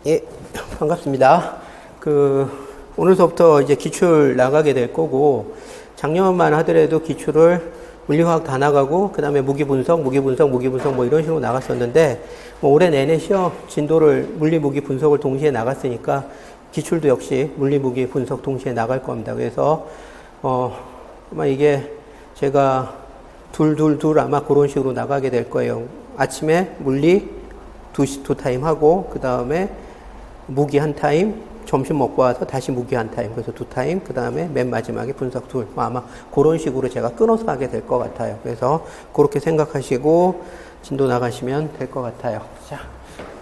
예, 반갑습니다. 오늘서부터 이제 기출 나가게 될 거고, 작년만 하더라도 기출을 물리화학 다 나가고, 그 다음에 무기분석 뭐 이런 식으로 나갔었는데, 뭐 올해 내내 시험 진도를 물리무기 분석을 동시에 나갔으니까, 기출도 역시 물리무기 분석 동시에 나갈 겁니다. 그래서, 아마 이게 제가 둘 아마 그런 식으로 나가게 될 거예요. 아침에 물리 두 타임 하고, 그 다음에 무기 한 타임, 점심 먹고 와서 다시 무기 한 타임, 그래서 두 타임, 그 다음에 맨 마지막에 분석 둘. 아마 그런 식으로 제가 끊어서 하게 될 것 같아요. 그래서 그렇게 생각하시고 진도 나가시면 될 것 같아요. 자,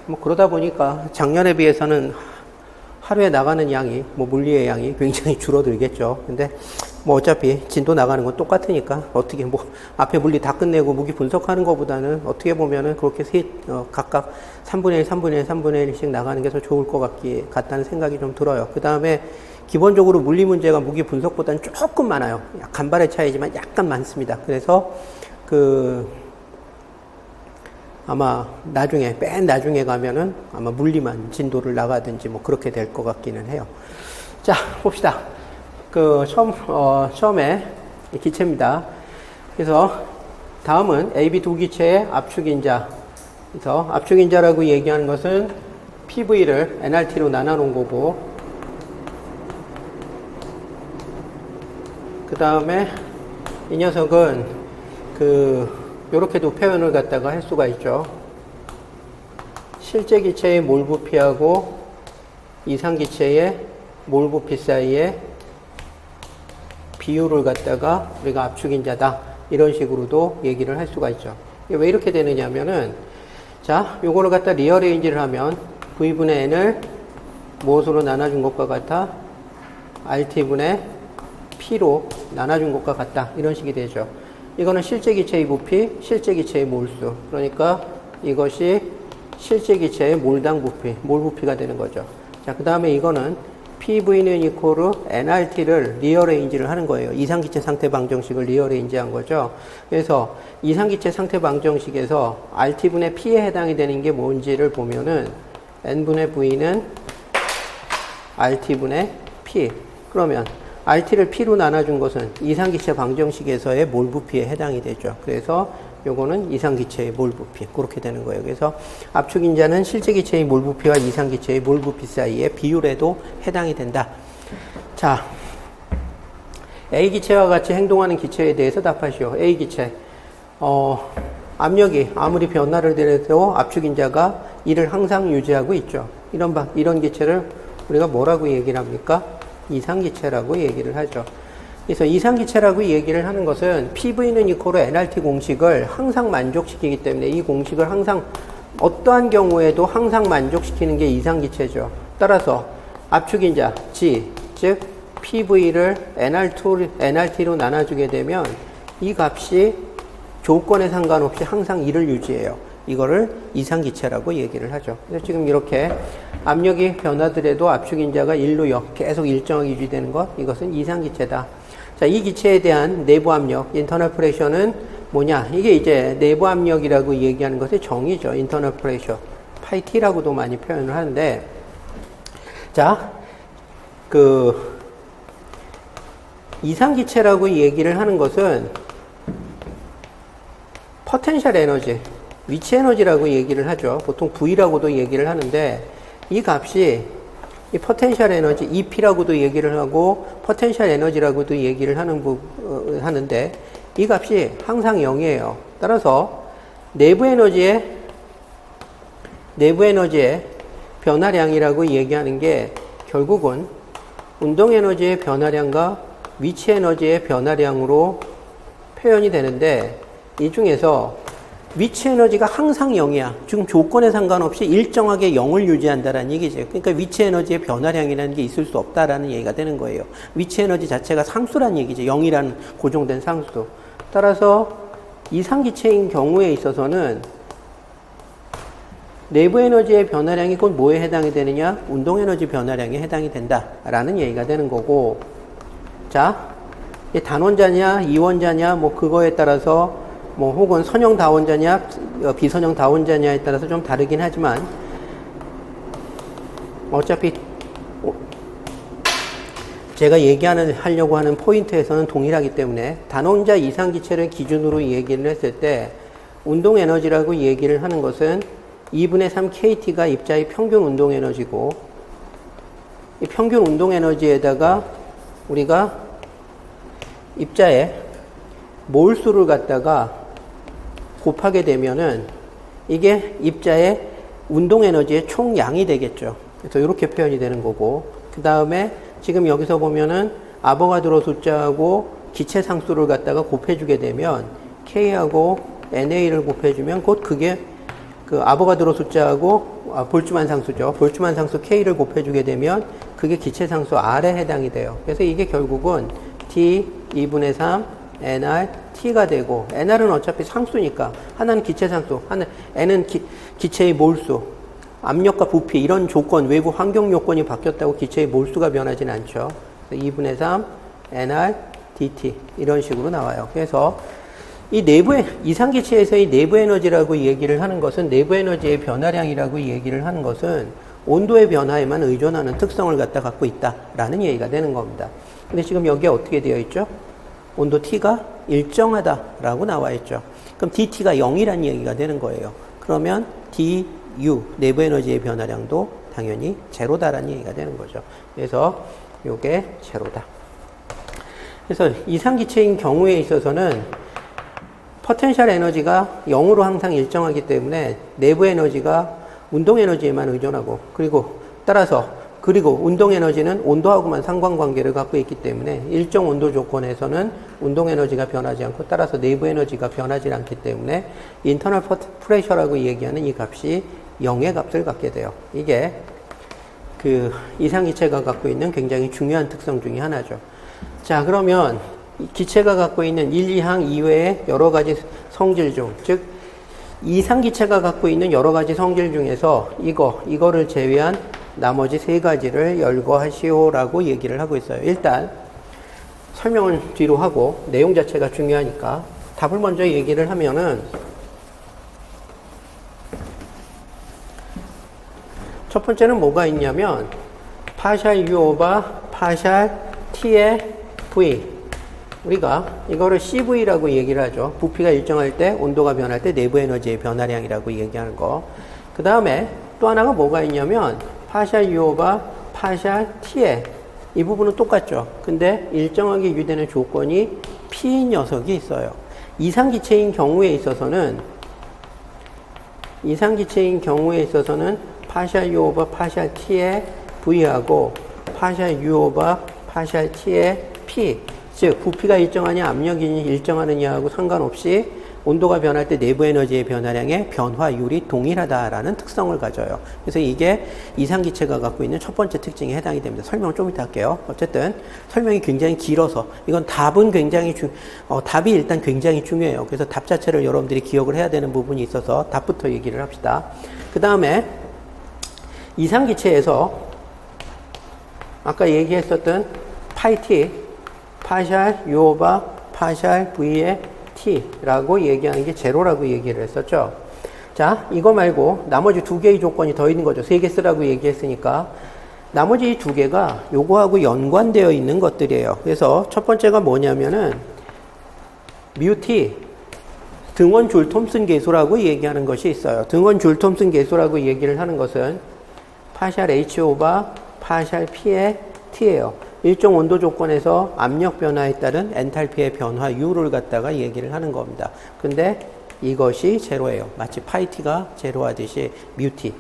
뭐 그러다 보니까 작년에 비해서는 하루에 나가는 양이, 뭐 물리의 양이 굉장히 줄어들겠죠. 근데 뭐 어차피 진도 나가는 건 똑같으니까 어떻게 뭐 앞에 물리 다 끝내고 무기 분석하는 것보다는 어떻게 보면은 그렇게 각각 3분의 1, 3분의 1, 3분의 1씩 나가는 게 더 좋을 것 같다는 생각이 좀 들어요. 그 다음에 기본적으로 물리 문제가 무기 분석보다는 조금 많아요. 간발의 차이지만 약간 많습니다. 그래서 아마 나중에, 맨 나중에 가면은 아마 물리만 진도를 나가든지 뭐 그렇게 될 것 같기는 해요. 자, 봅시다. 처음에 기체입니다. 그래서 다음은 AB 두 기체의 압축인자. 그래서 압축인자라고 얘기하는 것은 PV를 NRT로 나눠 놓은 거고, 그 다음에 이 녀석은 요렇게도 표현을 갖다가 할 수가 있죠. 실제 기체의 몰 부피하고 이상 기체의 몰 부피 사이에 비율을 갖다가 우리가 압축인자다, 이런 식으로도 얘기를 할 수가 있죠. 왜 이렇게 되느냐면은, 자, 요거를 갖다 리어레인지를 하면 V분의 N을 무엇으로 나눠준 것과 같아? RT분의 P로 나눠준 것과 같다, 이런 식이 되죠. 이거는 실제 기체의 부피, 실제 기체의 몰수. 그러니까 이것이 실제 기체의 몰당 부피, 몰 부피가 되는 거죠. 자, 그 다음에 이거는 PV는 이코르 NRT를 리어레인지를 하는 거예요. 이상기체 상태 방정식을 리어레인지 한 거죠. 그래서 이상기체 상태 방정식에서 RT분의 P에 해당이 되는 게 뭔지를 보면은 N분의 V는 RT분의 P. 그러면 RT를 P로 나눠준 것은 이상기체 방정식에서의 몰 부피에 해당이 되죠. 그래서 요거는 이상기체의 몰 부피, 그렇게 되는 거예요. 그래서 압축인자는 실제 기체의 몰 부피와 이상기체의 몰 부피 사이의 비율에도 해당이 된다. 자, A기체와 같이 행동하는 기체에 대해서 답하시오. A기체. 압력이 아무리 변화를 드려도 압축인자가 이를 항상 유지하고 있죠. 이런 기체를 우리가 뭐라고 얘기를 합니까? 이상기체라고 얘기를 하죠. 그래서 이상기체라고 얘기를 하는 것은 PV는 이코로 NRT 공식을 항상 만족시키기 때문에 이 공식을 항상 어떠한 경우에도 항상 만족시키는 게 이상기체죠. 따라서 압축인자 G, 즉 PV를 NRT로 나눠주게 되면 이 값이 조건에 상관없이 항상 1을 유지해요. 이거를 이상기체라고 얘기를 하죠. 그래서 지금 이렇게 압력이 변하더라도 압축인자가 1로 0, 계속 일정하게 유지되는 것, 이것은 이상기체다. 자, 이 기체에 대한 내부 압력, 인터널 프레셔는 뭐냐? 이게 이제 내부 압력이라고 얘기하는 것의 정의죠. 인터널 프레셔. 파이 T라고도 많이 표현을 하는데, 자, 이상기체라고 얘기를 하는 것은 포텐셜 에너지, 위치 에너지라고 얘기를 하죠. 보통 V라고도 얘기를 하는데, 이 값이 이 포텐셜 에너지, EP라고도 얘기를 하고, 포텐셜 에너지라고도 얘기를 하는데, 이 값이 항상 0이에요. 따라서, 내부 에너지의 변화량이라고 얘기하는 게, 결국은 운동 에너지의 변화량과 위치 에너지의 변화량으로 표현이 되는데, 이 중에서 위치 에너지가 항상 0이야. 지금 조건에 상관없이 일정하게 0을 유지한다라는 얘기죠. 그러니까 위치 에너지의 변화량이라는 게 있을 수 없다라는 얘기가 되는 거예요. 위치 에너지 자체가 상수라는 얘기죠. 0이라는 고정된 상수. 따라서 이상기체인 경우에 있어서는 내부 에너지의 변화량이 곧 뭐에 해당이 되느냐? 운동 에너지 변화량에 해당이 된다라는 얘기가 되는 거고, 자, 단원자냐, 이원자냐, 뭐 그거에 따라서 뭐 혹은 선형 다원자냐 비선형 다원자냐에 따라서 좀 다르긴 하지만 어차피 제가 하려고 하는 포인트에서는 동일하기 때문에 단원자 이상기체를 기준으로 얘기를 했을 때 운동에너지라고 얘기를 하는 것은 2분의 3 KT가 입자의 평균 운동에너지고, 이 평균 운동에너지에다가 우리가 입자의 몰수를 갖다가 곱하게 되면은 이게 입자의 운동에너지의 총량이 되겠죠. 그래서 이렇게 표현이 되는 거고, 그 다음에 지금 여기서 보면은 아보가드로 숫자하고 기체 상수를 갖다가 곱해주게 되면 K하고 NA를 곱해주면 곧 그게 그 아보가드로 숫자하고 볼츠만 상수죠. 볼츠만 상수 K를 곱해주게 되면 그게 기체 상수 R에 해당이 돼요. 그래서 이게 결국은 T 2분의 3 NR T가 되고, NR은 어차피 상수니까 하나는 기체 상수, N은 기체의 몰수, 압력과 부피 이런 조건, 외부 환경 요건이 바뀌었다고 기체의 몰수가 변하진 않죠. 2분의 3 NR DT 이런 식으로 나와요. 그래서 이 내부의 이상기체에서의 내부 에너지라고 얘기를 하는 것은, 내부 에너지의 변화량이라고 얘기를 하는 것은 온도의 변화에만 의존하는 특성을 갖고 있다라는 얘기가 되는 겁니다. 근데 지금 여기에 어떻게 되어 있죠? 온도 T가 일정하다라고 나와 있죠. 그럼 DT가 0이라는 얘기가 되는 거예요. 그러면 DU, 내부 에너지의 변화량도 당연히 제로다라는 얘기가 되는 거죠. 그래서 요게 제로다. 그래서 이상기체인 경우에 있어서는 포텐셜 에너지가 0으로 항상 일정하기 때문에 내부 에너지가 운동 에너지에만 의존하고, 그리고 운동 에너지는 온도하고만 상관관계를 갖고 있기 때문에 일정 온도 조건에서는 운동 에너지가 변하지 않고, 따라서 내부 에너지가 변하지 않기 때문에 인터널 프레셔라고 얘기하는 이 값이 0의 값을 갖게 돼요. 이게 그 이상기체가 갖고 있는 굉장히 중요한 특성 중에 하나죠. 자, 그러면 기체가 갖고 있는 1, 2항 이외의 여러 가지 성질 중, 즉 이상기체가 갖고 있는 여러 가지 성질 중에서 이거를 제외한 나머지 세 가지를 열거하시오라고 얘기를 하고 있어요. 일단 설명을 뒤로 하고 내용 자체가 중요하니까 답을 먼저 얘기를 하면은, 첫 번째는 뭐가 있냐면 파샬 U 오바 파샬 T의 V, 우리가 이거를 CV라고 얘기를 하죠. 부피가 일정할 때, 온도가 변할 때 내부 에너지의 변화량이라고 얘기하는 거. 그 다음에 또 하나가 뭐가 있냐면 파샬 U 오바 파샬 T의, 이 부분은 똑같죠. 근데 일정하게 유지되는 조건이 P인 녀석이 있어요. 이상기체인 경우에 있어서는 파샬 U 오바 파샬 T의 V하고 파샬 U 오바 파샬 T의 P, 즉 부피가 일정하냐 압력이 일정하느냐하고 상관없이 온도가 변할 때 내부 에너지의 변화량의 변화율이 동일하다라는 특성을 가져요. 그래서 이게 이상기체가 갖고 있는 첫 번째 특징에 해당이 됩니다. 설명을 좀 이따 할게요. 어쨌든 설명이 굉장히 길어서 이건 답이 일단 굉장히 중요해요. 그래서 답 자체를 여러분들이 기억을 해야 되는 부분이 있어서 답부터 얘기를 합시다. 그 다음에 이상기체에서 아까 얘기했었던 파이 T, 파샬 U 오바 파샬 V의 T라고 얘기하는 게 제로라고 얘기를 했었죠. 자, 이거 말고 나머지 두 개의 조건이 더 있는 거죠. 세 개 쓰라고 얘기했으니까 나머지 이 두 개가 요거하고 연관되어 있는 것들이에요. 그래서 첫 번째가 뭐냐면은 뮤T, 등원 줄 톰슨 계수라고 얘기하는 것이 있어요. 등원 줄 톰슨 계수라고 얘기를 하는 것은 파샬 H 오바 파샬 P의 T예요. 일정 온도 조건에서 압력 변화에 따른 엔탈피의 변화율을 갖다가 얘기를 하는 겁니다. 근데 이것이 제로예요. 마치 파이 T가 제로하듯이 뮤T.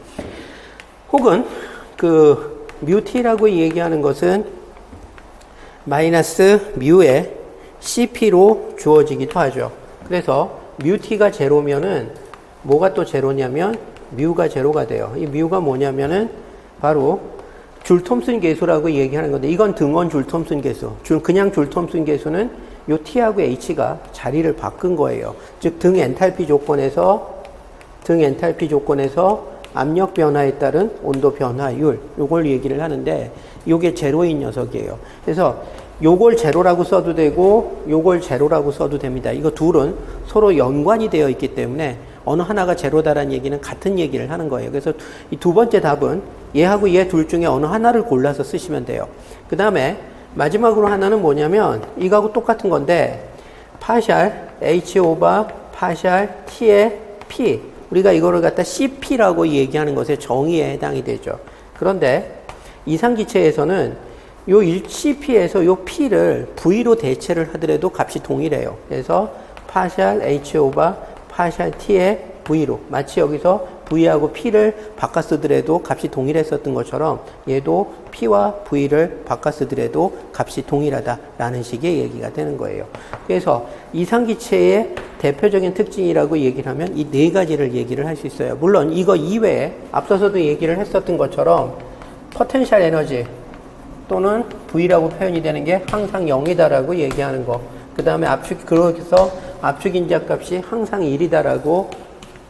혹은 그 뮤T라고 얘기하는 것은 마이너스 뮤의 CP로 주어지기도 하죠. 그래서 뮤T가 제로면은 뭐가 또 제로냐면 뮤가 제로가 돼요. 이 뮤가 뭐냐면은 바로 줄 톰슨 계수라고 얘기하는 건데, 이건 등원 줄 톰슨 계수. 그냥 줄 톰슨 계수는 요 T하고 H가 자리를 바꾼 거예요. 즉, 등 엔탈피 조건에서 압력 변화에 따른 온도 변화율, 요걸 얘기를 하는데, 요게 제로인 녀석이에요. 그래서 요걸 제로라고 써도 되고, 요걸 제로라고 써도 됩니다. 이거 둘은 서로 연관이 되어 있기 때문에 어느 하나가 제로다라는 얘기는 같은 얘기를 하는 거예요. 그래서 이 두 번째 답은 얘하고 얘 둘 중에 어느 하나를 골라서 쓰시면 돼요. 그 다음에 마지막으로 하나는 뭐냐면 이거하고 똑같은 건데 파샬 H 오버 파샬 T의 P, 우리가 이거를 갖다 CP라고 얘기하는 것의 정의에 해당이 되죠. 그런데 이상기체에서는 요 CP에서 요 P를 V로 대체를 하더라도 값이 동일해요. 그래서 파샬 H 오버 파샬 T의 V로, 마치 여기서 V하고 P를 바꿔 쓰더라도 값이 동일했었던 것처럼 얘도 P와 V를 바꿔 쓰더라도 값이 동일하다라는 식의 얘기가 되는 거예요. 그래서 이상기체의 대표적인 특징이라고 얘기를 하면 이 네 가지를 얘기를 할 수 있어요. 물론 이거 이외에 앞서서도 얘기를 했었던 것처럼 포텐셜 에너지 또는 V라고 표현이 되는 게 항상 0이다라고 얘기하는 거. 그 다음에 그래서 압축 인자값이 항상 1이다라고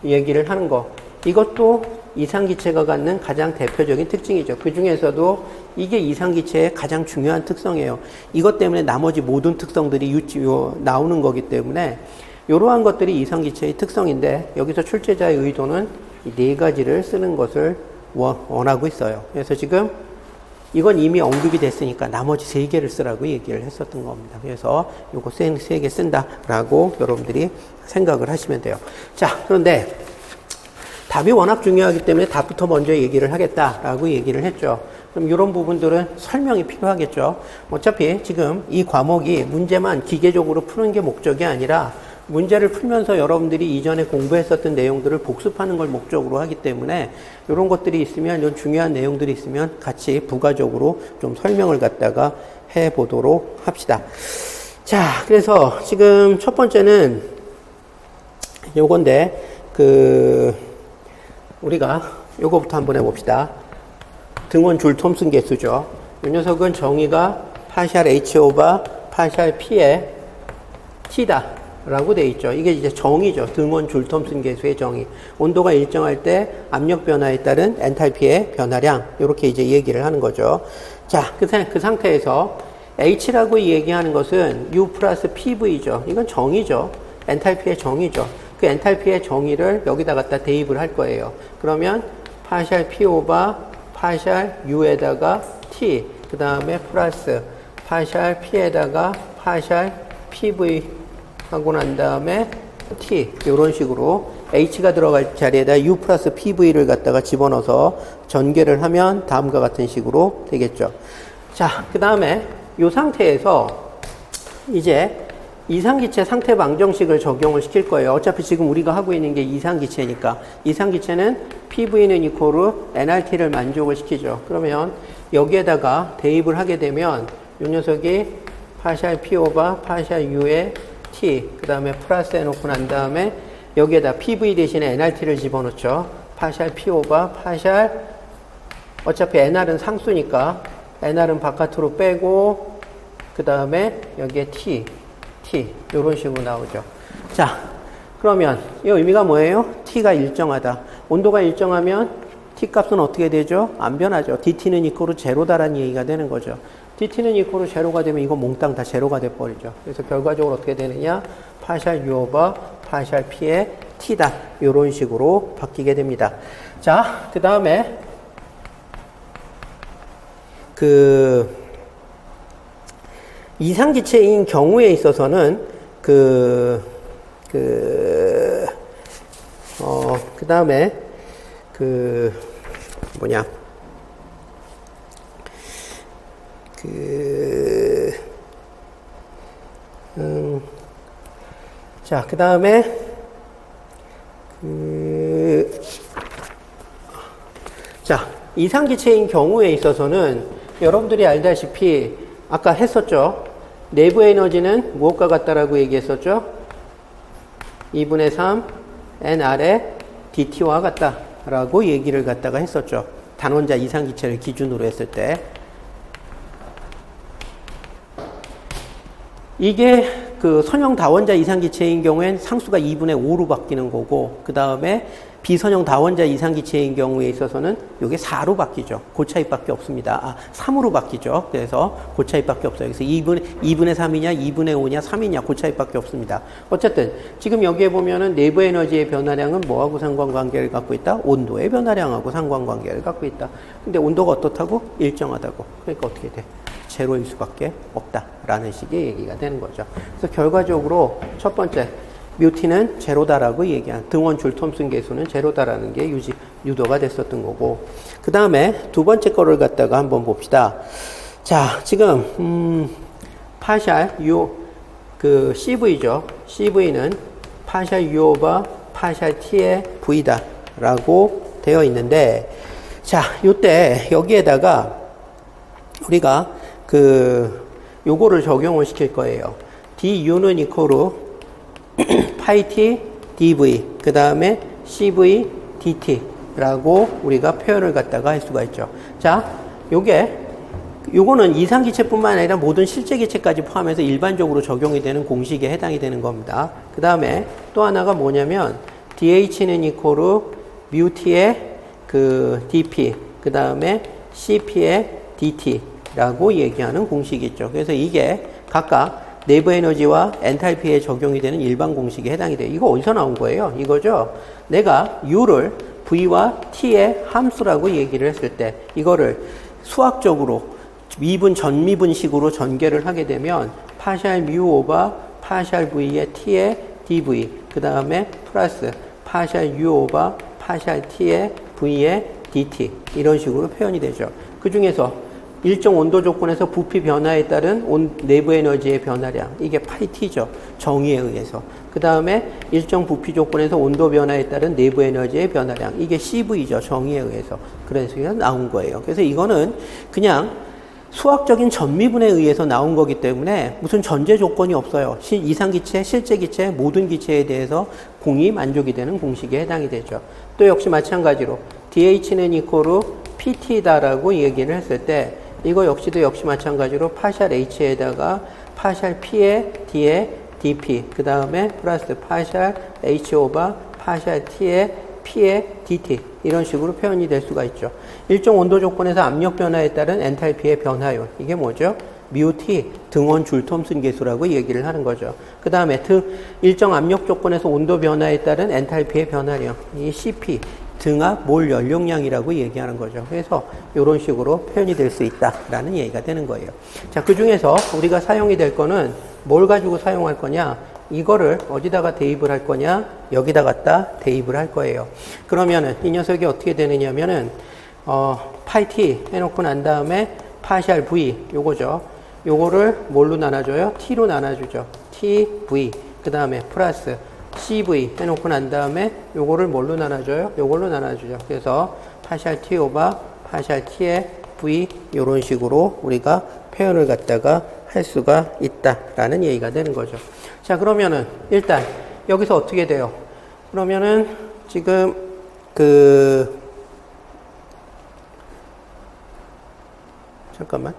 얘기를 하는 거. 이것도 이상기체가 갖는 가장 대표적인 특징이죠. 그 중에서도 이게 이상기체의 가장 중요한 특성이에요. 이것 때문에 나머지 모든 특성들이 나오는 거기 때문에 이러한 것들이 이상기체의 특성인데 여기서 출제자의 의도는 이 네 가지를 쓰는 것을 원하고 있어요. 그래서 지금 이건 이미 언급이 됐으니까 나머지 세 개를 쓰라고 얘기를 했었던 겁니다. 그래서 요거 세 개 쓴다라고 여러분들이 생각을 하시면 돼요. 자, 그런데 답이 워낙 중요하기 때문에 답부터 먼저 얘기를 하겠다라고 얘기를 했죠. 그럼 이런 부분들은 설명이 필요하겠죠. 어차피 지금 이 과목이 문제만 기계적으로 푸는 게 목적이 아니라 문제를 풀면서 여러분들이 이전에 공부했었던 내용들을 복습하는 걸 목적으로 하기 때문에 이런 것들이 있으면, 이런 중요한 내용들이 있으면 같이 부가적으로 좀 설명을 갖다가 해보도록 합시다. 자, 그래서 지금 첫 번째는 요건데, 우리가 요거부터 한번 해봅시다. 등원 줄 톰슨 계수죠. 이 녀석은 정의가 파샬 H 오버 파샬 P의 T다 라고 되어 있죠. 이게 이제 정의죠. 등원 줄 톰슨 계수의 정의. 온도가 일정할 때 압력 변화에 따른 엔탈피의 변화량, 이렇게 이제 얘기를 하는 거죠. 자, 그 상태에서 H라고 얘기하는 것은 U 플러스 PV죠. 이건 정의죠. 엔탈피의 정의죠. 그 엔탈피의 정의를 여기다 갖다 대입을 할 거예요. 그러면 파샬 P 오버 파샬 U에다가 T, 그 다음에 플러스 파샬 P에다가 파샬 PV 하고 난 다음에 T, 이런 식으로 H가 들어갈 자리에다 U 플러스 PV를 갖다가 집어넣어서 전개를 하면 다음과 같은 식으로 되겠죠. 자, 그 다음에 이 상태에서 이제 이상기체 상태 방정식을 적용을 시킬 거예요. 어차피 지금 우리가 하고 있는 게 이상기체니까. 이상기체는 PV는 이코르 nRT를 만족을 시키죠. 그러면 여기에다가 대입을 하게 되면 이 녀석이 파샬 P 오버 파샬 U의 T, 그 다음에 플러스 해놓고 난 다음에 여기에다 PV 대신에 nRT를 집어넣죠. 파샬 P 오버 파샬, 어차피 nR은 상수니까 nR은 바깥으로 빼고 그 다음에 여기에 T 이런 식으로 나오죠. 자, 그러면 이 의미가 뭐예요? T가 일정하다. 온도가 일정하면 T 값은 어떻게 되죠? 안 변하죠. DT는 이코르 제로다라는 얘기가 되는 거죠. DT는 이코르 제로가 되면 이거 몽땅 다 제로가 돼버리죠. 그래서 결과적으로 어떻게 되느냐? 파샬 U 오버 파샬 P의 T다. 이런 식으로 바뀌게 됩니다. 자, 그 다음에 이상기체인 경우에 있어서는 그 다음에 자, 그 다음에 자, 이상기체인 경우에 있어서는 여러분들이 알다시피 아까 했었죠. 내부 에너지는 무엇과 같다라고 얘기했었죠? 2분의 3 nR의 dT와 같다라고 얘기를 갖다가 했었죠. 단원자 이상기체를 기준으로 했을 때. 이게 그 선형 다원자 이상기체인 경우엔 상수가 2분의 5로 바뀌는 거고, 그 다음에 비선형 다원자 이상기체인 경우에 있어서는 이게 4로 바뀌죠. 그 차이밖에 없습니다. 3으로 바뀌죠. 그래서 그 차이밖에 없어요. 그래서 2분의 3이냐, 2분의 5냐, 3이냐, 그 차이밖에 없습니다. 어쨌든 지금 여기에 보면은 내부 에너지의 변화량은 뭐하고 상관관계를 갖고 있다? 온도의 변화량하고 상관관계를 갖고 있다. 근데 온도가 어떻다고? 일정하다고. 그러니까 어떻게 돼? 제로일 수밖에 없다라는 식의 얘기가 되는 거죠. 그래서 결과적으로 첫 번째, 뮤t는 제로다라고 얘기한, 등원 줄 톰슨 계수는 제로다라는 게 유도가 됐었던 거고, 그 다음에 두 번째 거를 갖다가 한번 봅시다. 자, 지금 파샬 U 그 CV죠. CV는 파샬 U 오버 파샬 T의 V다라고 되어 있는데, 자, 요때 여기에다가 우리가 요거를 적용을 시킬 거예요. du는 이코로 파이 t dv 그 다음에 cv dt라고 우리가 표현을 갖다가 할 수가 있죠. 자, 요거는 이상기체뿐만 아니라 모든 실제기체까지 포함해서 일반적으로 적용이 되는 공식에 해당이 되는 겁니다. 그 다음에 또 하나가 뭐냐면 dh는 이코로 뮤t의 그 dp 그 다음에 cp의 dt라고 얘기하는 공식이 있죠. 그래서 이게 각각 내부 에너지와 엔탈피에 적용이 되는 일반 공식에 해당이 돼요. 이거 어디서 나온 거예요? 이거죠. 내가 U를 V와 T의 함수라고 얘기를 했을 때 이거를 수학적으로 전미분식으로 전개를 하게 되면 파샬 뮤 오버 파샬 V의 T의 dV 그 다음에 플러스 파샬 U 오버 파샬 T의 V의 dt 이런 식으로 표현이 되죠. 그 중에서 일정 온도 조건에서 부피 변화에 따른 내부 에너지의 변화량, 이게 파이 t죠. 정의에 의해서. 그 다음에 일정 부피 조건에서 온도 변화에 따른 내부 에너지의 변화량, 이게 CV죠. 정의에 의해서. 그래서 나온 거예요. 그래서 이거는 그냥 수학적인 전미분에 의해서 나온 거기 때문에 무슨 전제 조건이 없어요. 이상기체, 실제기체, 모든 기체에 대해서 공이 만족이 되는 공식에 해당이 되죠. 또 역시 마찬가지로 DH는 이코로 PT다라고 얘기를 했을 때 이거 역시 마찬가지로 파샬 H에다가 파샬 P의 D의 dP 그 다음에 플러스 파샬 H 오버 파샬 T의 P의 dt 이런 식으로 표현이 될 수가 있죠. 일정 온도 조건에서 압력 변화에 따른 엔탈피의 변화율, 이게 뭐죠? 뮤t 등원 줄 톰슨 계수라고 얘기를 하는 거죠. 그 다음에 일정 압력 조건에서 온도 변화에 따른 엔탈피의 변화량, 이 cp 등압 몰 연료량이라고 얘기하는 거죠. 그래서 이런 식으로 표현이 될 수 있다라는 얘기가 되는 거예요. 자, 그 중에서 우리가 사용이 될 거는 뭘 가지고 사용할 거냐? 이거를 어디다가 대입을 할 거냐? 여기다 갖다 대입을 할 거예요. 그러면은 이 녀석이 어떻게 되느냐면은 파이 t 해놓고 난 다음에 파샬 v 요거죠. 요거를 뭘로 나눠줘요? t로 나눠주죠. tv 그 다음에 플러스 CV 해놓고 난 다음에 요거를 뭘로 나눠줘요? 요걸로 나눠주죠. 그래서 파샬 T 오버 파샬 T의 V 요런 식으로 우리가 표현을 갖다가 할 수가 있다라는 얘기가 되는 거죠. 자, 그러면은 일단 여기서 어떻게 돼요? 그러면은 지금 잠깐만.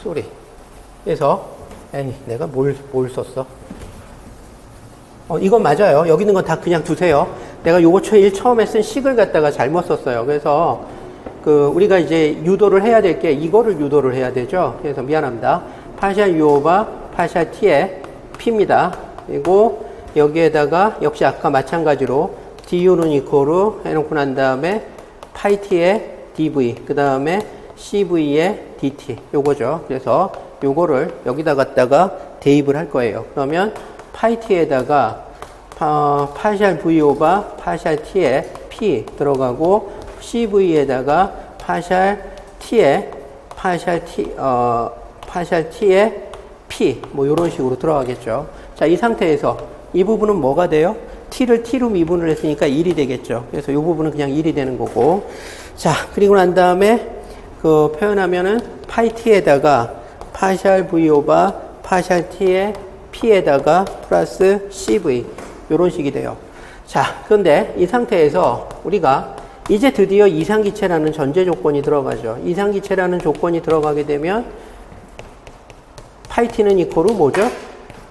쏘리. 그래서 내가 뭘 썼어? 이건 맞아요. 여기 있는 건 다 그냥 두세요. 내가 요거 처음에 쓴 식을 갖다가 잘못 썼어요. 그래서 우리가 이제 유도를 해야 될 게 이거를 유도를 해야 되죠. 그래서 미안합니다. 파샬 U 오버 파샬 T의 P입니다. 그리고 여기에다가 역시 아까 마찬가지로 du는 이코로 해놓고 난 다음에 파이 T의 dv 그 다음에 cv의 dt 요거죠. 그래서 요거를 여기다 갖다가 대입을 할 거예요. 그러면 파이 t에다가 파샬 v 오버 파샬 t의 p 들어가고 cv에다가 파샬 t의 p 뭐 요런 식으로 들어가겠죠. 자, 이 상태에서 이 부분은 뭐가 돼요? t를 t로 미분을 했으니까 1이 되겠죠. 그래서 이 부분은 그냥 1이 되는 거고. 자, 그리고 난 다음에 표현하면은 파이 t에다가 파샬 v 오버 파샬 t의 p에다가 플러스 cv 요런 식이 돼요. 자, 그런데 이 상태에서 우리가 이제 드디어 이상기체라는 전제 조건이 들어가죠. 이상기체라는 조건이 들어가게 되면 파이 t는 이코르 뭐죠?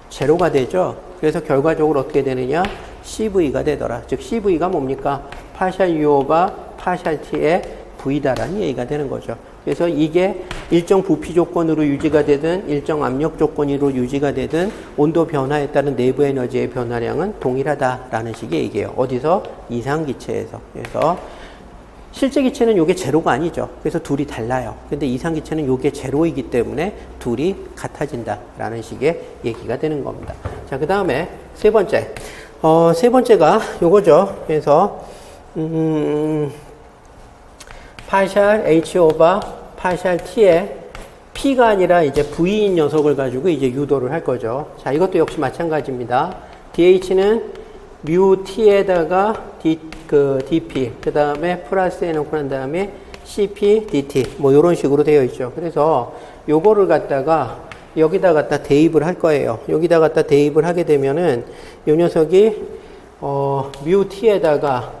제로가 되죠. 그래서 결과적으로 어떻게 되느냐? CV가 되더라. 즉 CV가 뭡니까? 파샬 U 오바 파샬 T의 V다라는 얘기가 되는 거죠. 그래서 이게 일정 부피 조건으로 유지가 되든 일정 압력 조건으로 유지가 되든 온도 변화에 따른 내부 에너지의 변화량은 동일하다라는 식의 얘기예요. 어디서? 이상기체에서. 그래서 실제 기체는 요게 제로가 아니죠. 그래서 둘이 달라요. 근데 이상기체는 요게 제로이기 때문에 둘이 같아진다라는 식의 얘기가 되는 겁니다. 자, 그 다음에 세 번째. 세 번째가 요거죠. 그래서, 파샬 H 오바 파샬 T의 P가 아니라 이제 V인 녀석을 가지고 이제 유도를 할 거죠. 자, 이것도 역시 마찬가지입니다. DH는 뮤 T에다가 DP, 그 다음에 플러스 해놓고 난 다음에 CP, DT, 뭐 요런 식으로 되어 있죠. 그래서 요거를 갖다가 여기다 갖다 대입을 할 거예요. 여기다 갖다 대입을 하게 되면은 요 녀석이, 뮤 T에다가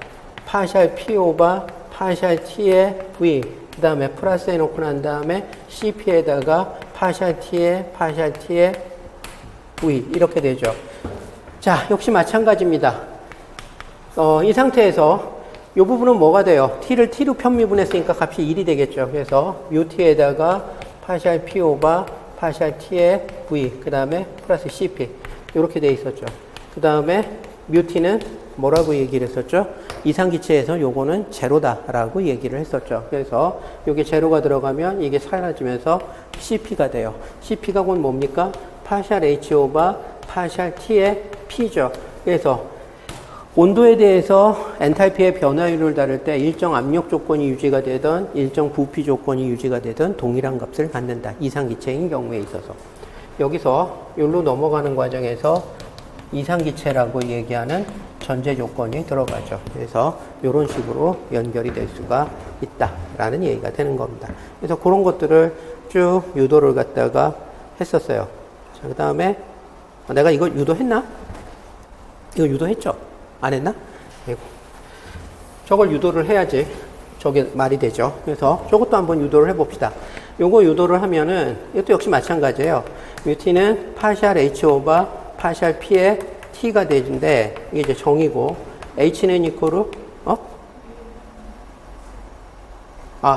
파샬 P 오바 파샬 T의 V, 그 다음에 플러스 해놓고 난 다음에 CP에다가 파샬 T의 V, 이렇게 되죠. 자, 역시 마찬가지입니다. 이 상태에서 이 부분은 뭐가 돼요? t를 t로 편미분했으니까 값이 1이 되겠죠. 그래서 뮤t에다가 파샬 p 오바 파샬 t의 v, 그 다음에 플러스 cp 이렇게 돼 있었죠. 그 다음에 뮤t는 뭐라고 얘기를 했었죠? 이상기체에서 요거는 제로다라고 얘기를 했었죠. 그래서 요게 제로가 들어가면 이게 사라지면서 cp가 돼요. cp가 곧 뭡니까? 파샬 h 오바 파샬 t의 p죠. 그래서 온도에 대해서 엔탈피의 변화율을 다룰 때 일정 압력 조건이 유지가 되든 일정 부피 조건이 유지가 되든 동일한 값을 갖는다. 이상기체인 경우에 있어서. 여기서 여기로 넘어가는 과정에서 이상기체라고 얘기하는 전제 조건이 들어가죠. 그래서 이런 식으로 연결이 될 수가 있다라는 얘기가 되는 겁니다. 그래서 그런 것들을 쭉 유도를 갖다가 했었어요. 자, 그 다음에 내가 이거 유도했나? 이거 유도했죠? 안 했나? 아이고. 저걸 유도를 해야지 저게 말이 되죠. 그래서 저것도 한번 유도를 해봅시다. 요거 유도를 하면은 이것도 역시 마찬가지예요. 뮤t는 파샬 H 오바 파샬 P의 T가 되는데 이게 이제 정이고 H는 이코르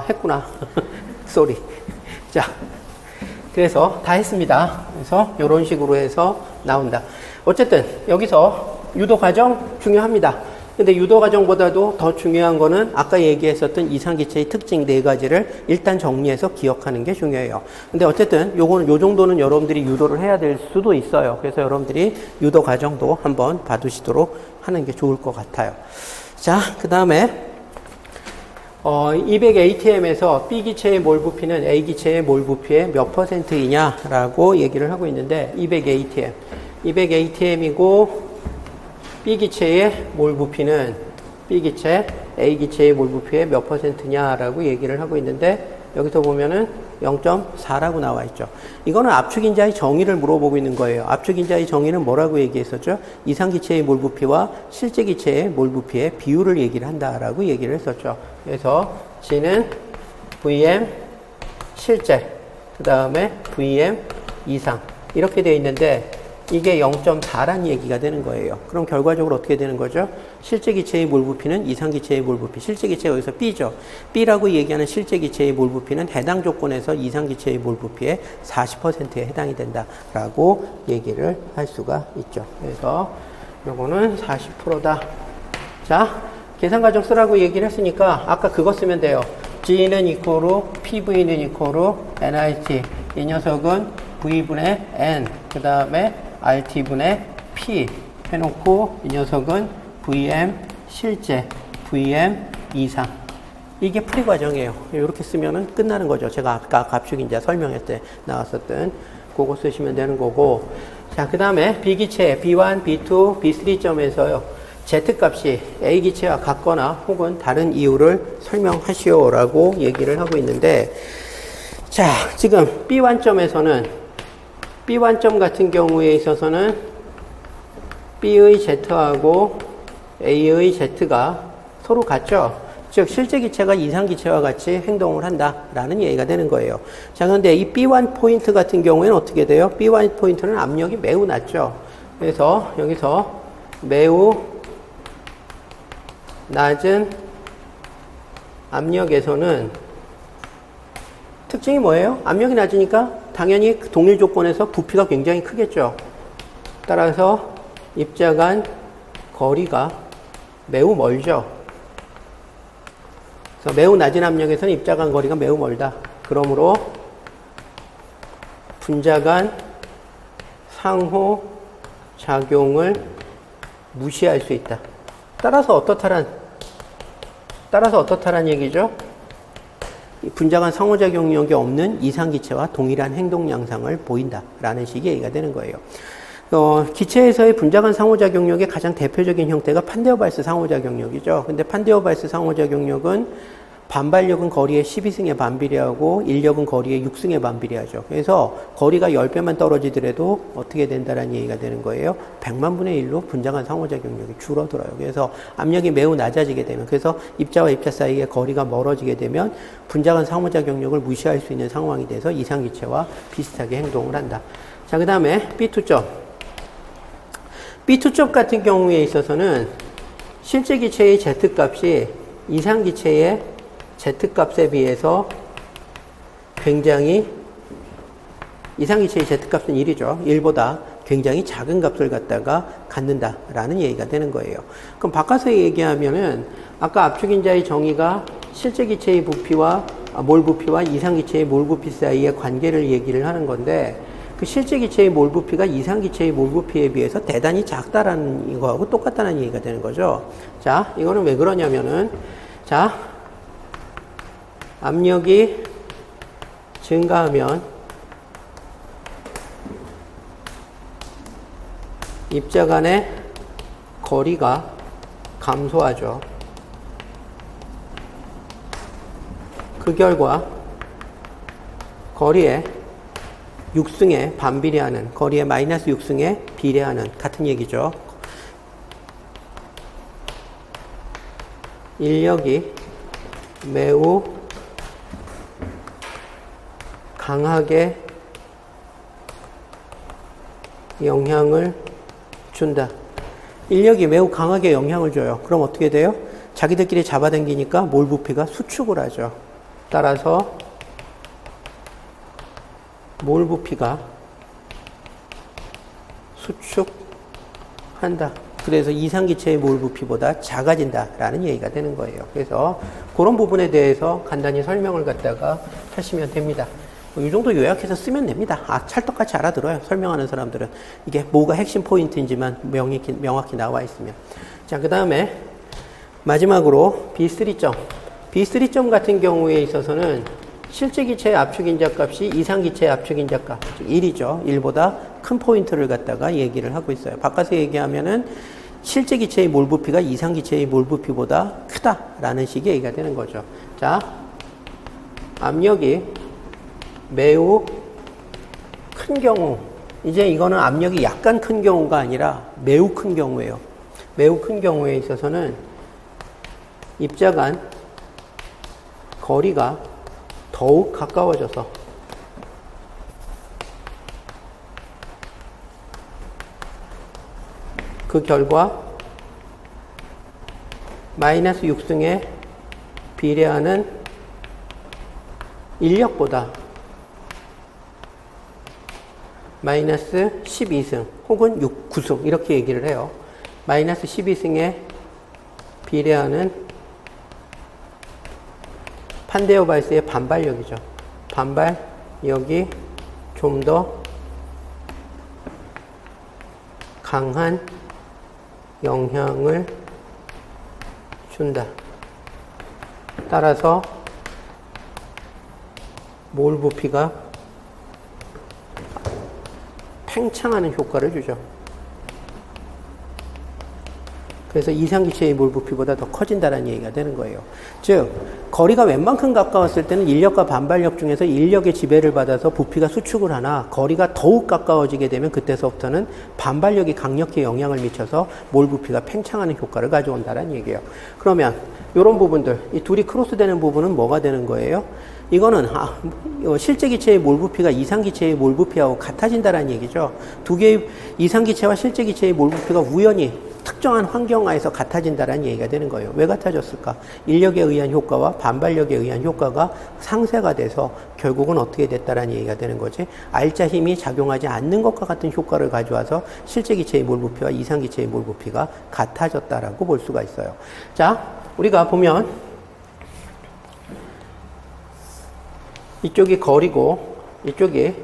했구나. 쏘리. 자, 그래서 다 했습니다. 그래서 이런 식으로 해서 나온다. 어쨌든 여기서 유도 과정 중요합니다. 근데 유도 과정보다도 더 중요한 거는 아까 얘기했었던 이상기체의 특징 4가지를 일단 정리해서 기억하는 게 중요해요. 근데 어쨌든 요거는 요 정도는 여러분들이 유도를 해야 될 수도 있어요. 그래서 여러분들이 유도 과정도 한번 봐두시도록 하는 게 좋을 것 같아요. 자, 그 다음에 200atm에서 B기체의 몰 부피는 A기체의 몰 부피의 몇 %이냐라고 얘기를 하고 있는데 200atm이고 B기체의 몰 부피는 B기체, A기체의 몰 부피의 몇 %냐라고 얘기를 하고 있는데 여기서 보면은 0.4라고 나와 있죠. 이거는 압축인자의 정의를 물어보고 있는 거예요. 압축인자의 정의는 뭐라고 얘기했었죠? 이상기체의 몰 부피와 실제 기체의 몰 부피의 비율을 얘기를 한다라고 얘기를 했었죠. 그래서 G는 VM 실제, 그 다음에 VM 이상 이렇게 되어 있는데 이게 0.4란 얘기가 되는 거예요. 그럼 결과적으로 어떻게 되는 거죠? 실제 기체의 몰 부피는 이상 기체의 몰 부피. 실제 기체가 여기서 B죠. B라고 얘기하는 실제 기체의 몰 부피는 해당 조건에서 이상 기체의 몰 부피의 40%에 해당이 된다라고 얘기를 할 수가 있죠. 그래서 요거는 40%다. 자, 계산 과정 쓰라고 얘기를 했으니까 아까 그거 쓰면 돼요. G는 이코로 PV는 이코로 NRT. 이 녀석은 V분의 N. 그 다음에 RT분의 P 해놓고 이 녀석은 VM 실제, VM 이상. 이게 풀이 과정이에요. 이렇게 쓰면은 끝나는 거죠. 제가 아까 압축인자 설명할 때 나왔었던 그거 쓰시면 되는 거고. 자, 그 다음에 B기체 B1, B2, B3점에서요. Z값이 A기체와 같거나 혹은 다른 이유를 설명하시오라고 얘기를 하고 있는데 자, 지금 B1점에서는 B1점 같은 경우에 있어서는 B의 Z하고 A의 Z가 서로 같죠? 즉 실제 기체가 이상 기체와 같이 행동을 한다라는 얘기가 되는 거예요. 자, 그런데 이 B1 포인트 같은 경우에는 어떻게 돼요? B1 포인트는 압력이 매우 낮죠. 그래서 여기서 매우 낮은 압력에서는 특징이 뭐예요? 압력이 낮으니까 당연히 동일 조건에서 부피가 굉장히 크겠죠. 따라서 입자 간 거리가 매우 멀죠. 그래서 매우 낮은 압력에서는 입자 간 거리가 매우 멀다. 그러므로 분자 간 상호 작용을 무시할 수 있다. 따라서 어떻다란 얘기죠? 분자 간 상호작용력이 없는 이상기체와 동일한 행동 양상을 보인다라는 식의 얘기가 되는 거예요. 기체에서의 분자 간 상호작용력의 가장 대표적인 형태가 판데어발스 상호작용력이죠. 근데 판데어발스 상호작용력은 반발력은 거리의 12승에 반비례하고 인력은 거리의 6승에 반비례하죠. 그래서 거리가 10배만 떨어지더라도 어떻게 된다라는 얘기가 되는 거예요. 100만 분의 1로 분자 간 상호작용력이 줄어들어요. 그래서 압력이 매우 낮아지게 되면, 그래서 입자와 입자 사이의 거리가 멀어지게 되면 분자 간 상호작용력을 무시할 수 있는 상황이 돼서 이상기체와 비슷하게 행동을 한다. 자, 그 다음에 B2점. B2점 같은 경우에 있어서는 실제 기체의 Z값이 이상기체의 Z값에 비해서 굉장히, 이상기체의 Z값은 1이죠. 1보다 굉장히 작은 값을 갖다가 갖는다라는 얘기가 되는 거예요. 그럼 바꿔서 얘기하면은 아까 압축인자의 정의가 실제 기체의 부피와 몰 부피와 이상기체의 몰 부피 사이의 관계를 얘기를 하는 건데, 그 실제 기체의 몰 부피가 이상 기체의 몰 부피에 비해서 대단히 작다라는 이거하고 똑같다는 얘기가 되는 거죠. 자, 이거는 왜 그러냐면은, 자, 압력이 증가하면 입자 간의 거리가 감소하죠. 그 결과 거리의 6승에 반비례하는, 거리의 마이너스 6승에 비례하는 같은 얘기죠. 인력이 매우 강하게 영향을 준다. 인력이 매우 강하게 영향을 줘요. 그럼 어떻게 돼요? 자기들끼리 잡아당기니까 몰 부피가 수축을 하죠. 따라서 몰 부피가 수축한다. 그래서 이상기체의 몰 부피보다 작아진다라는 얘기가 되는 거예요. 그래서 그런 부분에 대해서 간단히 설명을 갖다가 하시면 됩니다. 이 정도 요약해서 쓰면 됩니다. 찰떡같이 알아들어요. 설명하는 사람들은. 이게 뭐가 핵심 포인트인지만 명확히 나와 있으면. 자, 그 다음에 마지막으로 B3점. B3점 같은 경우에 있어서는 실제 기체의 압축인자 값이 이상 기체의 압축인자 값, 즉 1이죠. 1보다 큰 포인트를 갖다가 얘기를 하고 있어요. 바꿔서 얘기하면은 실제 기체의 몰 부피가 이상 기체의 몰 부피보다 크다라는 식의 얘기가 되는 거죠. 자, 압력이 매우 큰 경우, 이제 이거는 압력이 약간 큰 경우가 아니라 매우 큰 경우예요. 매우 큰 경우에 있어서는 입자 간 거리가 더욱 가까워져서 그 결과 마이너스 6승에 비례하는 인력보다 마이너스 12승 혹은 9승 이렇게 얘기를 해요. 마이너스 12승에 비례하는 판데어발스의 반발력이죠. 반발력이 좀 더 강한 영향을 준다. 따라서 몰 부피가 팽창하는 효과를 주죠. 그래서 이상기체의 몰 부피보다 더 커진다는 얘기가 되는 거예요. 즉 거리가 웬만큼 가까웠을 때는 인력과 반발력 중에서 인력의 지배를 받아서 부피가 수축을 하나 거리가 더욱 가까워지게 되면 그때서부터는 반발력이 강력히 영향을 미쳐서 몰 부피가 팽창하는 효과를 가져온다는 얘기예요. 그러면 이런 부분들, 이 둘이 크로스되는 부분은 뭐가 되는 거예요? 이거는 실제 기체의 몰 부피가 이상 기체의 몰 부피하고 같아진다는 얘기죠. 두 개의 이상 기체와 실제 기체의 몰 부피가 우연히 특정한 환경하에서 같아진다는 얘기가 되는 거예요. 왜 같아졌을까? 인력에 의한 효과와 반발력에 의한 효과가 상쇄가 돼서 결국은 어떻게 됐다는 얘기가 되는 거지. 알짜 힘이 작용하지 않는 것과 같은 효과를 가져와서 실제 기체의 몰 부피와 이상 기체의 몰 부피가 같아졌다라고 볼 수가 있어요. 자, 우리가 보면 이쪽이 거리고 이쪽이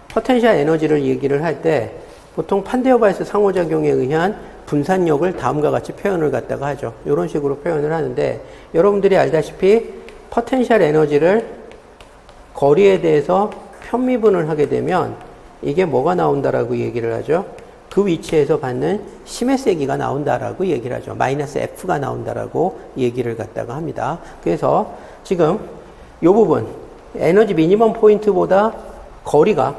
포텐셜 에너지를 얘기를 할 때 보통 판데어바이스 상호작용에 의한 분산력을 다음과 같이 표현을 갖다가 하죠. 이런 식으로 표현을 하는데 여러분들이 알다시피 포텐셜 에너지를 거리에 대해서 편미분을 하게 되면 이게 뭐가 나온다라고 얘기를 하죠. 그 위치에서 받는 힘의 세기가 나온다라고 얘기를 하죠. 마이너스 F가 나온다라고 얘기를 갖다가 합니다. 그래서 지금 이 부분 에너지 미니멈 포인트보다 거리가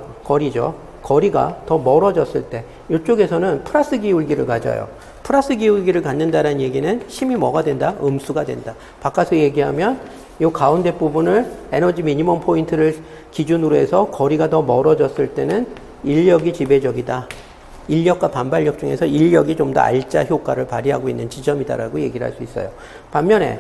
더 멀어졌을 때 이쪽에서는 플러스 기울기를 가져요. 플러스 기울기를 갖는다는 얘기는 힘이 뭐가 된다? 음수가 된다. 바꿔서 얘기하면 이 가운데 부분을 에너지 미니멈 포인트를 기준으로 해서 거리가 더 멀어졌을 때는 인력이 지배적이다. 인력과 반발력 중에서 인력이 좀 더 알짜 효과를 발휘하고 있는 지점이다라고 얘기를 할 수 있어요. 반면에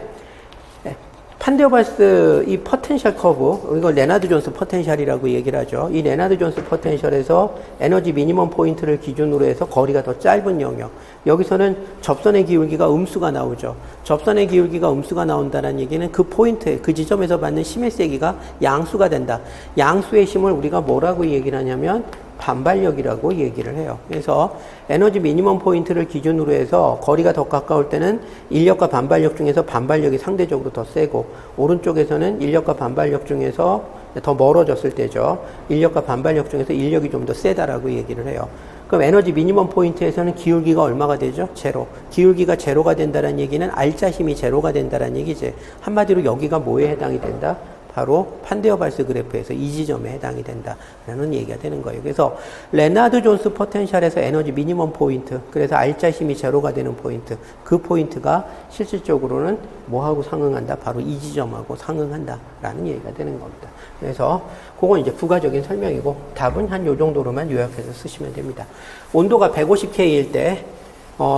판데어바이스 이 포텐셜 커브, 이걸 레나드 존스 포텐셜이라고 얘기를 하죠. 이 레나드 존스 포텐셜에서 에너지 미니멈 포인트를 기준으로 해서 거리가 더 짧은 영역. 여기서는 접선의 기울기가 음수가 나오죠. 접선의 기울기가 음수가 나온다는 얘기는 그 포인트, 그 지점에서 받는 힘의 세기가 양수가 된다. 양수의 힘을 우리가 뭐라고 얘기를 하냐면 반발력이라고 얘기를 해요. 그래서 에너지 미니멈 포인트를 기준으로 해서 거리가 더 가까울 때는 인력과 반발력 중에서 반발력이 상대적으로 더 세고 오른쪽에서는 인력과 반발력 중에서 더 멀어졌을 때죠. 인력과 반발력 중에서 인력이 좀 더 세다라고 얘기를 해요. 그럼 에너지 미니멈 포인트에서는 기울기가 얼마가 되죠? 제로. 기울기가 제로가 된다는 얘기는 알짜 힘이 제로가 된다는 얘기지. 한마디로 여기가 뭐에 해당이 된다? 바로 판데어바이스 그래프에서 이 지점에 해당이 된다라는 얘기가 되는 거예요. 그래서 레나드 존스 포텐셜에서 에너지 미니멈 포인트, 그래서 알짜 힘이 제로가 되는 포인트, 그 포인트가 실질적으로는 뭐하고 상응한다? 바로 이 지점하고 상응한다라는 얘기가 되는 겁니다. 그래서 그건 이제 부가적인 설명이고 답은 한 요 정도로만 요약해서 쓰시면 됩니다. 온도가 150K일 때